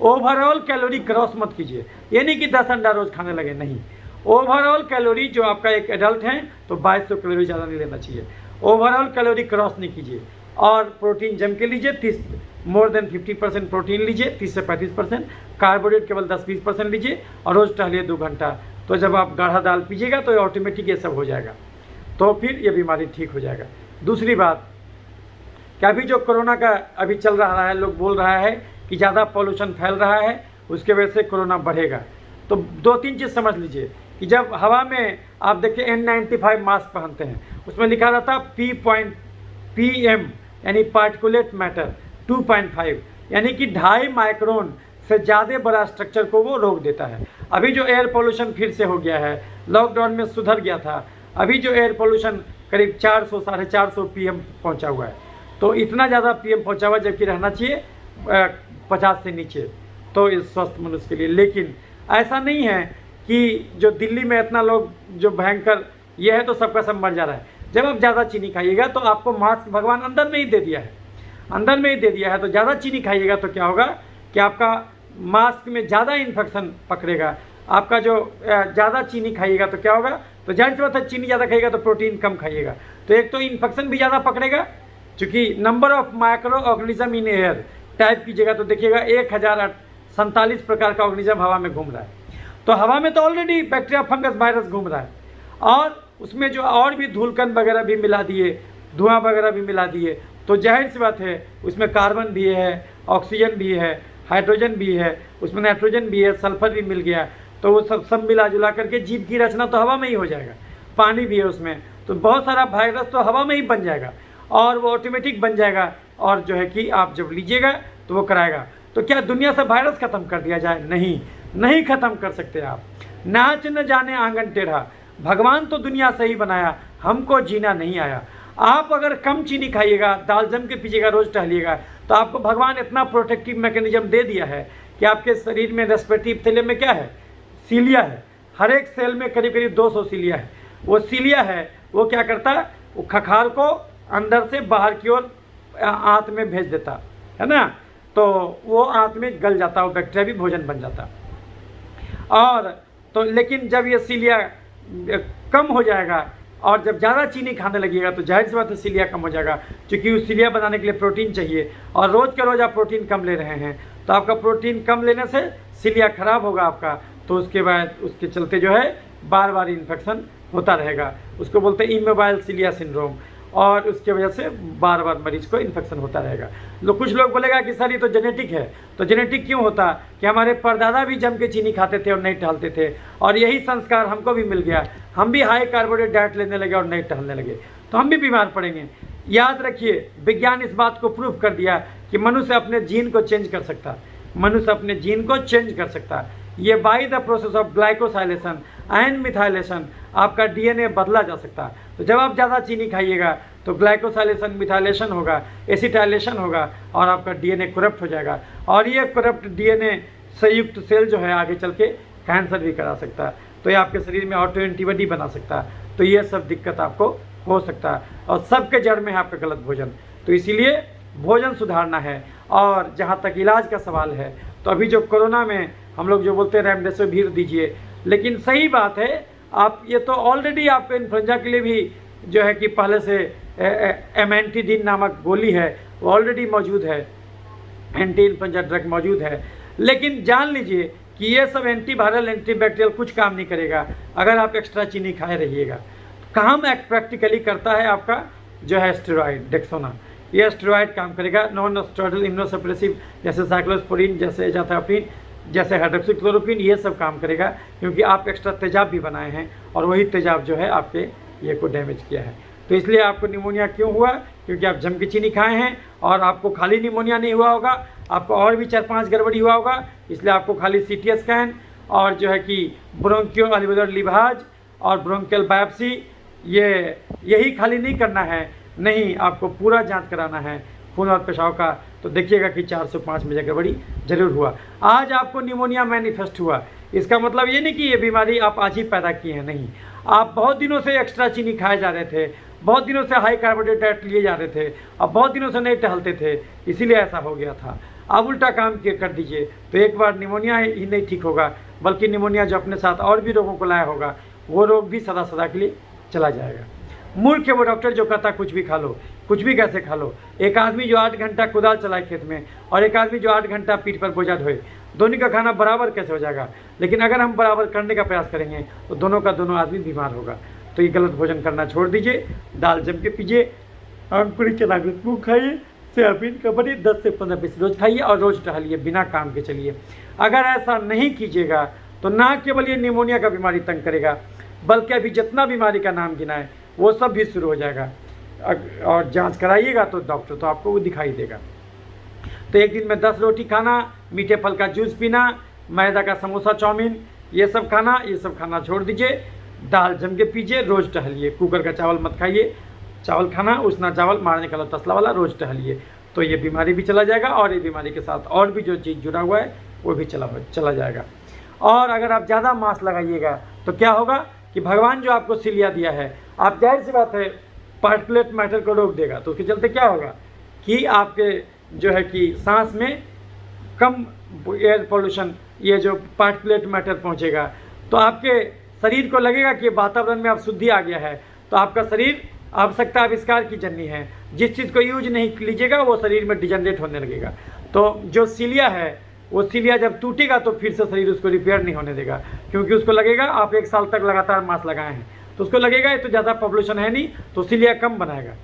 ओवरऑल कैलोरी क्रॉस मत कीजिए। ये नहीं कि 10 अंडा रोज़ खाने लगे, नहीं। ओवरऑल कैलोरी जो आपका एक एडल्ट है तो 2200 कैलोरी ज़्यादा नहीं लेना चाहिए। ओवरऑल कैलोरी क्रॉस नहीं कीजिए, और प्रोटीन जम के लीजिए, 30 मोर देन 50% प्रोटीन लीजिए, 30 से 35%, कार्बोहाइड्रेट केवल 10-20% लीजिए, और रोज़ टहलिए 2 घंटा। तो जब आप गाढ़ा दाल पीजिएगा तो ऑटोमेटिक ये सब हो जाएगा, तो फिर ये बीमारी ठीक हो जाएगा। दूसरी बात कि अभी जो कोरोना का अभी चल रहा है, लोग बोल रहा है कि ज़्यादा पॉल्यूशन फैल रहा है, उसके वजह से कोरोना बढ़ेगा। तो 2-3 चीज़ समझ लीजिए कि जब हवा में आप देखिए N95 मास्क पहनते हैं, उसमें लिखा रहता PM यानी पार्टिकुलेट मैटर 2.5 यानी कि 2.5 माइक्रोन से ज़्यादा बड़ा स्ट्रक्चर को वो रोक देता है। अभी जो एयर पोल्यूशन फिर से हो गया है, लॉकडाउन में सुधर गया था, अभी जो एयर पोल्यूशन करीब 400 450 PM पहुंचा हुआ है। तो इतना ज़्यादा PM पहुंचा हुआ, जबकि रहना चाहिए 50 से नीचे, तो इस स्वस्थ मनुष्य के लिए। लेकिन ऐसा नहीं है कि जो दिल्ली में इतना लोग जो भयंकर ये है तो सबका सब मर जा रहा है। जब आप ज़्यादा चीनी खाइएगा तो आपको मास्क भगवान अंदर में ही दे दिया है, अंदर में ही दे दिया है। तो ज़्यादा चीनी खाइएगा तो क्या होगा कि आपका मास्क में ज़्यादा इन्फेक्शन पकड़ेगा। आपका जो ज़्यादा चीनी खाइएगा तो क्या होगा, तो जाहिर सी बात है चीनी ज़्यादा खाइएगा तो प्रोटीन कम खाइएगा, तो एक तो इन्फेक्शन भी ज़्यादा पकड़ेगा। चूँकि number of micro organism in air type कीजिएगा तो देखिएगा 1047 प्रकार का ऑर्गेनिज्म हवा में घूम रहा है। तो हवा में तो ऑलरेडी बैक्टीरिया, फंगस, वायरस घूम रहा है, और उसमें जो और भी धूलकण वगैरह भी मिला दिए, धुआं वगैरह भी मिला दिए, तो जाहिर सी बात है उसमें कार्बन भी है, ऑक्सीजन भी है, हाइड्रोजन भी है, उसमें नाइट्रोजन भी है, सल्फर भी मिल गया। तो वो सब मिला जुला करके जीव की रचना तो हवा में ही हो जाएगा। पानी भी है उसमें, तो बहुत सारा वायरस तो हवा में ही बन जाएगा, और वो ऑटोमेटिक बन जाएगा। और जो है कि आप जब लीजिएगा तो वो कराएगा। तो क्या दुनिया से वायरस ख़त्म कर दिया जाए? नहीं, नहीं ख़त्म कर सकते आप। नाच न जाने आंगन टेढ़ा, भगवान तो दुनिया से ही बनाया, हमको जीना नहीं आया। आप अगर कम चीनी खाइएगा, दाल जम के पीजिएगा, रोज़ टहलिएगा, तो आपको भगवान इतना प्रोटेक्टिव मैकेनिज्म दे दिया है कि आपके शरीर में रेस्पिरेटरी एपिथेलियम में क्या है, सीलिया है। हर एक सेल में करीब करीब 200 सीलिया है। वो सीलिया है, वो क्या करता है, वो खखार को अंदर से बाहर की ओर आंत में भेज देता है ना, तो वो आंत में गल जाता है, वो बैक्टीरिया भी भोजन बन जाता। और तो लेकिन जब ये सीलिया कम हो जाएगा और जब ज़्यादा चीनी खाने लगेगा तो जाहिर सी बात है सीलिया कम हो जाएगा, क्योंकि उस सीलिया बनाने के लिए प्रोटीन चाहिए, और रोज़ के रोज़ आप प्रोटीन कम ले रहे हैं, तो आपका प्रोटीन कम लेने से सीलिया खराब होगा आपका। तो उसके बाद उसके चलते जो है बार बार इन्फेक्शन होता रहेगा, उसको बोलते हैं इमोबाइल सीलिया सिंड्रोम, और उसके वजह से बार बार मरीज को इन्फेक्शन होता रहेगा। कुछ लोग बोलेगा कि सर ये तो जेनेटिक है, तो जेनेटिक क्यों होता कि हमारे परदादा भी जम के चीनी खाते थे और नहीं टहलते थे, और यही संस्कार हमको भी मिल गया, हम भी हाई कार्बोहाइड्रेट डाइट लेने लगे और नहीं टहलने लगे, तो हम भी बीमार पड़ेंगे। याद रखिए, विज्ञान इस बात को प्रूव कर दिया कि मनुष्य अपने जीन को चेंज कर सकता है, मनुष्य अपने जीन को चेंज कर सकता है। ये by the process of glycosylation and methylation आपका डीएनए बदला जा सकता है। तो जब आप ज़्यादा चीनी खाइएगा तो ग्लाइकोसाइलेशन, मिथाइलेशन होगा, एसिटाइलेशन होगा, और आपका डीएनए करप्ट हो जाएगा, और ये करप्ट डीएनए संयुक्त सेल जो है आगे चल के कैंसर भी करा सकता है, तो ये आपके शरीर में ऑटो एंटीबॉडी बना सकता है। तो ये सब दिक्कत आपको हो सकता है, और सबके जड़ में है आपका गलत भोजन। तो इसीलिए भोजन सुधारना है। और जहाँ तक इलाज का सवाल है, तो अभी जो कोरोना में हम लोग जो बोलते हैं रेमडेसिविर दीजिए, लेकिन सही बात है, आप ये तो ऑलरेडी आपको इन्फ्लुएंजा के लिए भी जो है कि पहले से एमेंटिडिन नामक गोली है वो ऑलरेडी मौजूद है, एंटी इन्फ्लुएंजा ड्रग मौजूद है। लेकिन जान लीजिए कि ये सब एंटीवायरल, एंटीबैक्टीरियल कुछ काम नहीं करेगा अगर आप एक्स्ट्रा चीनी खाए रहिएगा। काम प्रैक्टिकली करता है आपका जो है स्टेरॉइड, डेक्सोना, ये स्टेरॉइड काम करेगा। नॉन स्टेरॉइडल इम्यूनोसप्रेसिव जैसे साइक्लोस्पोरिन, जैसे एजाथ्रोपिन, जैसे हाइड्रोक्सीक्लोरोक्विन, ये सब काम करेगा, क्योंकि आप एक्स्ट्रा तेजाब भी बनाए हैं, और वही तेजाब जो है आपके ये को डैमेज किया है। तो इसलिए आपको निमोनिया क्यों हुआ, क्योंकि आप जम की चीनी खाए हैं, और आपको खाली निमोनिया नहीं हुआ होगा, आपको और भी 4-5 गड़बड़ी हुआ होगा। इसलिए आपको खाली CT स्कैन और जो है कि ब्रोंकियो अल्वेओलर लिवाज और ब्रोंकियल बायोप्सी, यही खाली नहीं करना है, नहीं, आपको पूरा जांच कराना है खून और पेशाब का। तो देखिएगा कि 4 से 5 में गड़बड़ी जरूर हुआ। आज आपको निमोनिया मैनिफेस्ट हुआ, इसका मतलब ये नहीं कि ये बीमारी आप आज ही पैदा की है, नहीं, आप बहुत दिनों से एक्स्ट्रा चीनी खाए जा रहे थे, बहुत दिनों से हाई कार्बोहाइड्रेट डाइट लिए जा रहे थे, अब बहुत दिनों से नहीं टहलते थे, इसीलिए ऐसा हो गया था। अब उल्टा काम कर दीजिए तो एक बार निमोनिया ही नहीं ठीक होगा, बल्कि निमोनिया जो अपने साथ और भी रोगों को लाया होगा, वो रोग भी सदा सदा के लिए चला जाएगा। मूर्ख है वो डॉक्टर जो कहता कुछ भी खा लो, कुछ भी कैसे खा लो। एक आदमी जो 8 घंटा कुदाल चलाए खेत में, और एक आदमी जो 8 घंटा पीठ पर बोझा ढोए, दोनों का खाना बराबर कैसे हो जाएगा? लेकिन अगर हम बराबर करने का प्रयास करेंगे तो दोनों का दोनों आदमी बीमार होगा। तो ये गलत भोजन करना छोड़ दीजिए, दाल जम के पीजिए, अंकुरित चना का सूप खाइए, सोयाबीन का बनी 10 से 15 पीस रोज खाइए और रोज टहलिए, बिना काम के चलिए। अगर ऐसा नहीं कीजिएगा तो ना केवल ये निमोनिया का बीमारी तंग करेगा, बल्कि अभी जितना बीमारी का नाम गिना है वो सब भी शुरू हो जाएगा। और जांच कराइएगा तो डॉक्टर तो आपको वो दिखाई देगा। तो एक दिन में 10 रोटी खाना, मीठे फल का जूस पीना, मैदा का समोसा चाउमीन ये सब खाना छोड़ दीजिए। दाल जम के पीजिए, रोज़ टहलिए। कुकर का चावल मत खाइए, चावल खाना उसना चावल मारने का तसला वाला, रोज़ टहलिए। तो ये बीमारी भी चला जाएगा और ये बीमारी के साथ और भी जो चीज़ जुड़ा हुआ है वो भी चला जाएगा। और अगर आप ज़्यादा मांस लगाइएगा तो क्या होगा कि भगवान जो आपको सिलिया दिया है, आप जाहिर सी बात है पार्टिकुलेट मैटर को रोक देगा। तो उसके चलते क्या होगा कि आपके जो है कि सांस में कम एयर पोल्यूशन, ये जो पार्टिकुलेट मैटर पहुंचेगा, तो आपके शरीर को लगेगा कि वातावरण में अब शुद्धि आ गया है। तो आपका शरीर आवश्यकता आविष्कार की जननी है, जिस चीज़ को यूज नहीं लीजिएगा वो शरीर में डिजनरेट होने लगेगा। तो जो सिलिया है वो सिलिया जब टूटेगा तो फिर से शरीर उसको रिपेयर नहीं होने देगा, क्योंकि उसको लगेगा आप 1 साल तक लगातार मास्क लगाए हैं, तो उसको लगेगा ये तो ज़्यादा पॉपुलेशन है नहीं, तो सिलिया कम बनाएगा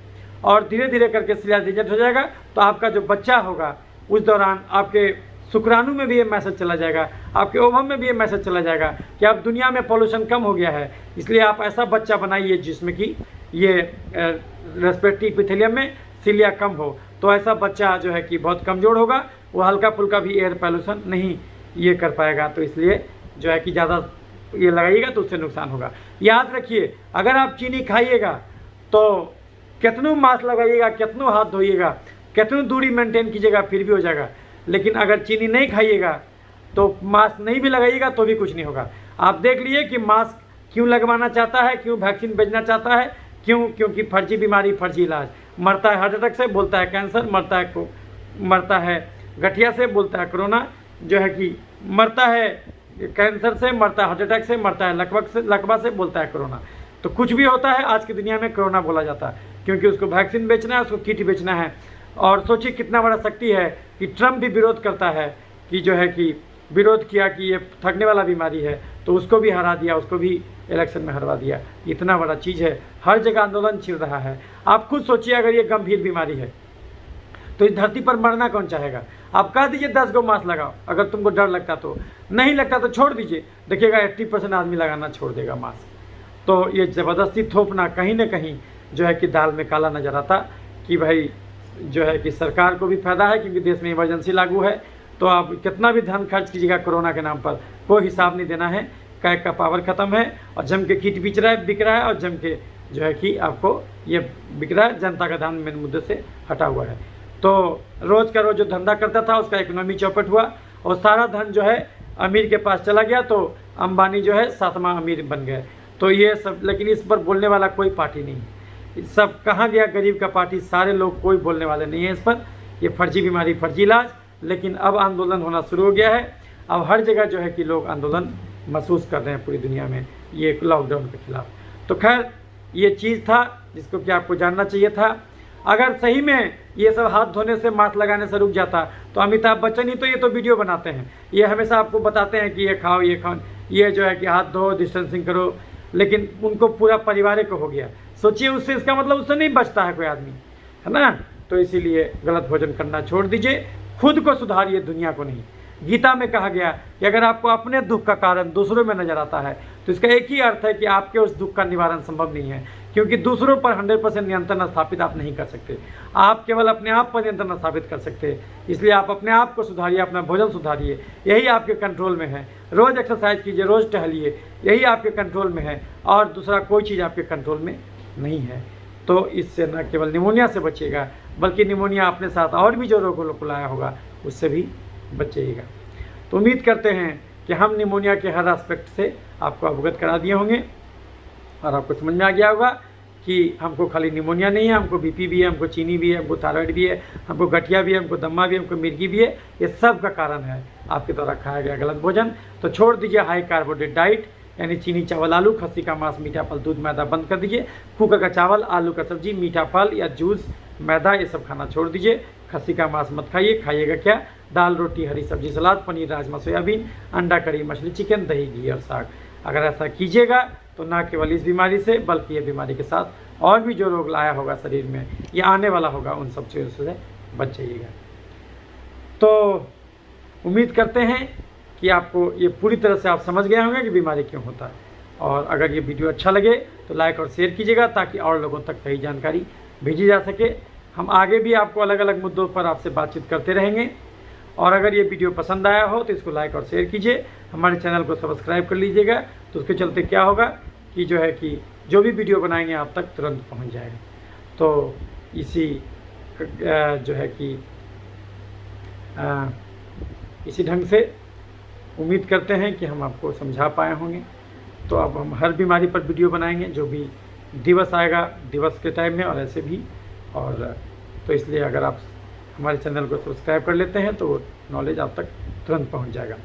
और धीरे धीरे करके सिलिया डिजनरेट हो जाएगा। तो आपका जो बच्चा होगा उस दौरान आपके शुक्राणु में भी ये मैसेज चला जाएगा, आपके ओवम में भी ये मैसेज चला जाएगा कि अब दुनिया में पॉल्यूशन कम हो गया है। इसलिए आप ऐसा बच्चा बनाइए जिसमें कि ये रेस्पिरेटरी एपिथेलियम में सिलिया कम हो। तो ऐसा बच्चा जो है कि बहुत कमज़ोर होगा, वो हल्का फुल्का भी एयर पॉल्यूशन नहीं ये कर पाएगा। तो इसलिए जो है कि ज़्यादा ये लगाइएगा तो उससे नुकसान होगा। याद रखिए, अगर आप चीनी खाइएगा तो कितनों मास्क लगाइएगा, कितनों हाथ धोइएगा, कितनों दूरी मेंटेन कीजिएगा, फिर भी हो जाएगा। लेकिन अगर चीनी नहीं खाइएगा तो मास्क नहीं भी लगाइएगा तो भी कुछ नहीं होगा। आप देख लिए कि मास्क क्यों लगवाना चाहता है, क्यों वैक्सीन भेजना चाहता है, क्योंकि फर्जी बीमारी, फर्जी इलाज। मरता है हार्ट अटैक से, बोलता है कैंसर, मरता है गठिया से, बोलता है कोरोना, जो है कि मरता है कैंसर से, मरता है हार्ट अटैक से, मरता है लकवा से, बोलता है कोरोना। तो कुछ भी होता है आज की दुनिया में कोरोना बोला जाता है, क्योंकि उसको वैक्सीन बेचना है, उसको किट बेचना है। और सोचिए कितना बड़ा शक्ति है कि ट्रम्प भी विरोध करता है, कि जो है कि विरोध किया कि ये थकने वाला बीमारी है, तो उसको भी हरा दिया, उसको भी इलेक्शन में हरवा दिया। इतना बड़ा चीज़ है, हर जगह आंदोलन छिड़ रहा है। आप खुद सोचिए, अगर ये गंभीर बीमारी है तो इस धरती पर मरना कौन चाहेगा। आप कह दीजिए 10 गो मास्क लगाओ, अगर तुमको डर लगता तो, नहीं लगता तो छोड़ दीजिए, देखिएगा 80% आदमी लगाना छोड़ देगा मास्क। तो ये ज़बरदस्ती थोपना कहीं ना कहीं जो है कि दाल में काला नज़र आता, कि भाई जो है कि सरकार को भी फायदा है क्योंकि देश में इमरजेंसी लागू है। तो आप कितना भी धन खर्च कीजिएगा कोरोना के नाम पर, कोई हिसाब नहीं देना है। कैग का पावर ख़त्म है और जम के किट बिक रहा है और जम के जो है कि आपको ये बिक रहा है। जनता का ध्यान मेन मुद्दे से हटा हुआ है। तो रोज़ का रोज़ जो धंधा करता था उसका इकोनॉमी चौपट हुआ और सारा धन जो है अमीर के पास चला गया। तो अंबानी जो है 7वां अमीर बन गए। तो ये सब, लेकिन इस पर बोलने वाला कोई पार्टी नहीं। सब कहाँ गया गरीब का पार्टी, सारे लोग कोई बोलने वाले नहीं है इस पर। ये फर्जी बीमारी, फर्जी इलाज। लेकिन अब आंदोलन होना शुरू हो गया है। अब हर जगह जो है कि लोग आंदोलन महसूस कर रहे हैं पूरी दुनिया में ये लॉकडाउन के खिलाफ। तो खैर ये चीज़ था जिसको कि आपको जानना चाहिए था। अगर सही में ये सब हाथ धोने से, मास्क लगाने से रुक जाता तो अमिताभ बच्चन ही तो ये तो वीडियो बनाते हैं, ये हमेशा आपको बताते हैं कि ये खाओ, ये खाओ, ये जो है कि हाथ धो, डिस्टेंसिंग करो। लेकिन उनको पूरा परिवार को हो गया। सोचिए, उससे इसका मतलब उससे नहीं बचता है कोई आदमी, है ना। तो इसीलिए गलत भोजन करना छोड़ दीजिए, खुद को सुधारिए, दुनिया को नहीं। गीता में कहा गया कि अगर आपको अपने दुख का कारण दूसरों में नजर आता है तो इसका एक ही अर्थ है कि आपके उस दुख का निवारण संभव नहीं है, क्योंकि दूसरों पर 100% नियंत्रण स्थापित आप नहीं कर सकते। आप केवल अपने आप पर नियंत्रण स्थापित कर सकते हैं। इसलिए आप अपने आप को सुधारिए, अपना भोजन सुधारिए, यही आपके कंट्रोल में है। रोज़ एक्सरसाइज कीजिए, रोज़ टहलिए, यही आपके कंट्रोल में है और दूसरा कोई चीज़ आपके कंट्रोल में नहीं है। तो इससे न केवल निमोनिया से बचिएगा, बल्कि निमोनिया अपने साथ और भी जो रोगों को लाया होगा उससे भी बचिएगा। तो उम्मीद करते हैं कि हम निमोनिया के हर एस्पेक्ट से आपको अवगत करा दिए होंगे और आपको समझ में आ गया होगा कि हमको खाली निमोनिया नहीं है, हमको बीपी भी है, हमको चीनी भी है, हमको थायराइड भी है, हमको गठिया भी है, हमको दम्मा भी है, हमको मिर्गी भी है। ये सब का कारण है आपके द्वारा खाया गया गलत भोजन। तो छोड़ दीजिए हाई कार्बोहाइड्रेट डाइट, यानी चीनी, चावल, आलू, खस्सी का मांस, मीठा फल, दूध, मैदा बंद कर दीजिए। कुकर का चावल, आलू का सब्जी, मीठा फल या जूस, मैदा, ये सब खाना छोड़ दीजिए। खस्सी का मांस मत खाइए। खाइएगा क्या? दाल, रोटी, हरी सब्जी, सलाद, पनीर, राजमा, सोयाबीन, अंडा, कड़ी, मछली, चिकन, दही, घी और साग। अगर ऐसा कीजिएगा तो ना केवल इस बीमारी से, बल्कि ये बीमारी के साथ और भी जो रोग लाया होगा शरीर में या आने वाला होगा, उन सब चीज़ों से बच जाइएगा। तो उम्मीद करते हैं कि आपको ये पूरी तरह से आप समझ गए होंगे कि बीमारी क्यों होता है। और अगर ये वीडियो अच्छा लगे तो लाइक और शेयर कीजिएगा ताकि और लोगों तक सही जानकारी भेजी जा सके। हम आगे भी आपको अलग अलग मुद्दों पर आपसे बातचीत करते रहेंगे। और अगर ये वीडियो पसंद आया हो तो इसको लाइक और शेयर कीजिए, हमारे चैनल को सब्सक्राइब कर लीजिएगा। तो उसके चलते क्या होगा कि जो भी वीडियो बनाएंगे आप तक तुरंत पहुंच जाएगा। तो इसी ढंग से उम्मीद करते हैं कि हम आपको समझा पाए होंगे। तो अब हम हर बीमारी पर वीडियो बनाएंगे, जो भी दिवस आएगा दिवस के टाइम में और ऐसे भी। और तो इसलिए अगर आप हमारे चैनल को सब्सक्राइब कर लेते हैं तो नॉलेज आप तक तुरंत पहुंच जाएगा।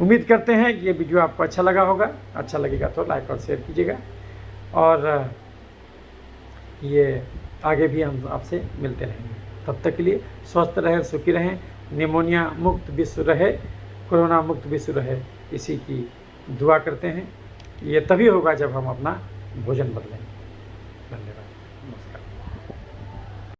उम्मीद करते हैं कि ये वीडियो आपको अच्छा लगा होगा। अच्छा लगेगा तो लाइक और शेयर कीजिएगा। और ये आगे भी हम आपसे मिलते रहेंगे। तब तक के लिए स्वस्थ रहें, सुखी रहें, निमोनिया मुक्त विश्व रहे, कोरोना मुक्त विश्व रहे, इसी की दुआ करते हैं। ये तभी होगा जब हम अपना भोजन बदलेंगे। धन्यवाद।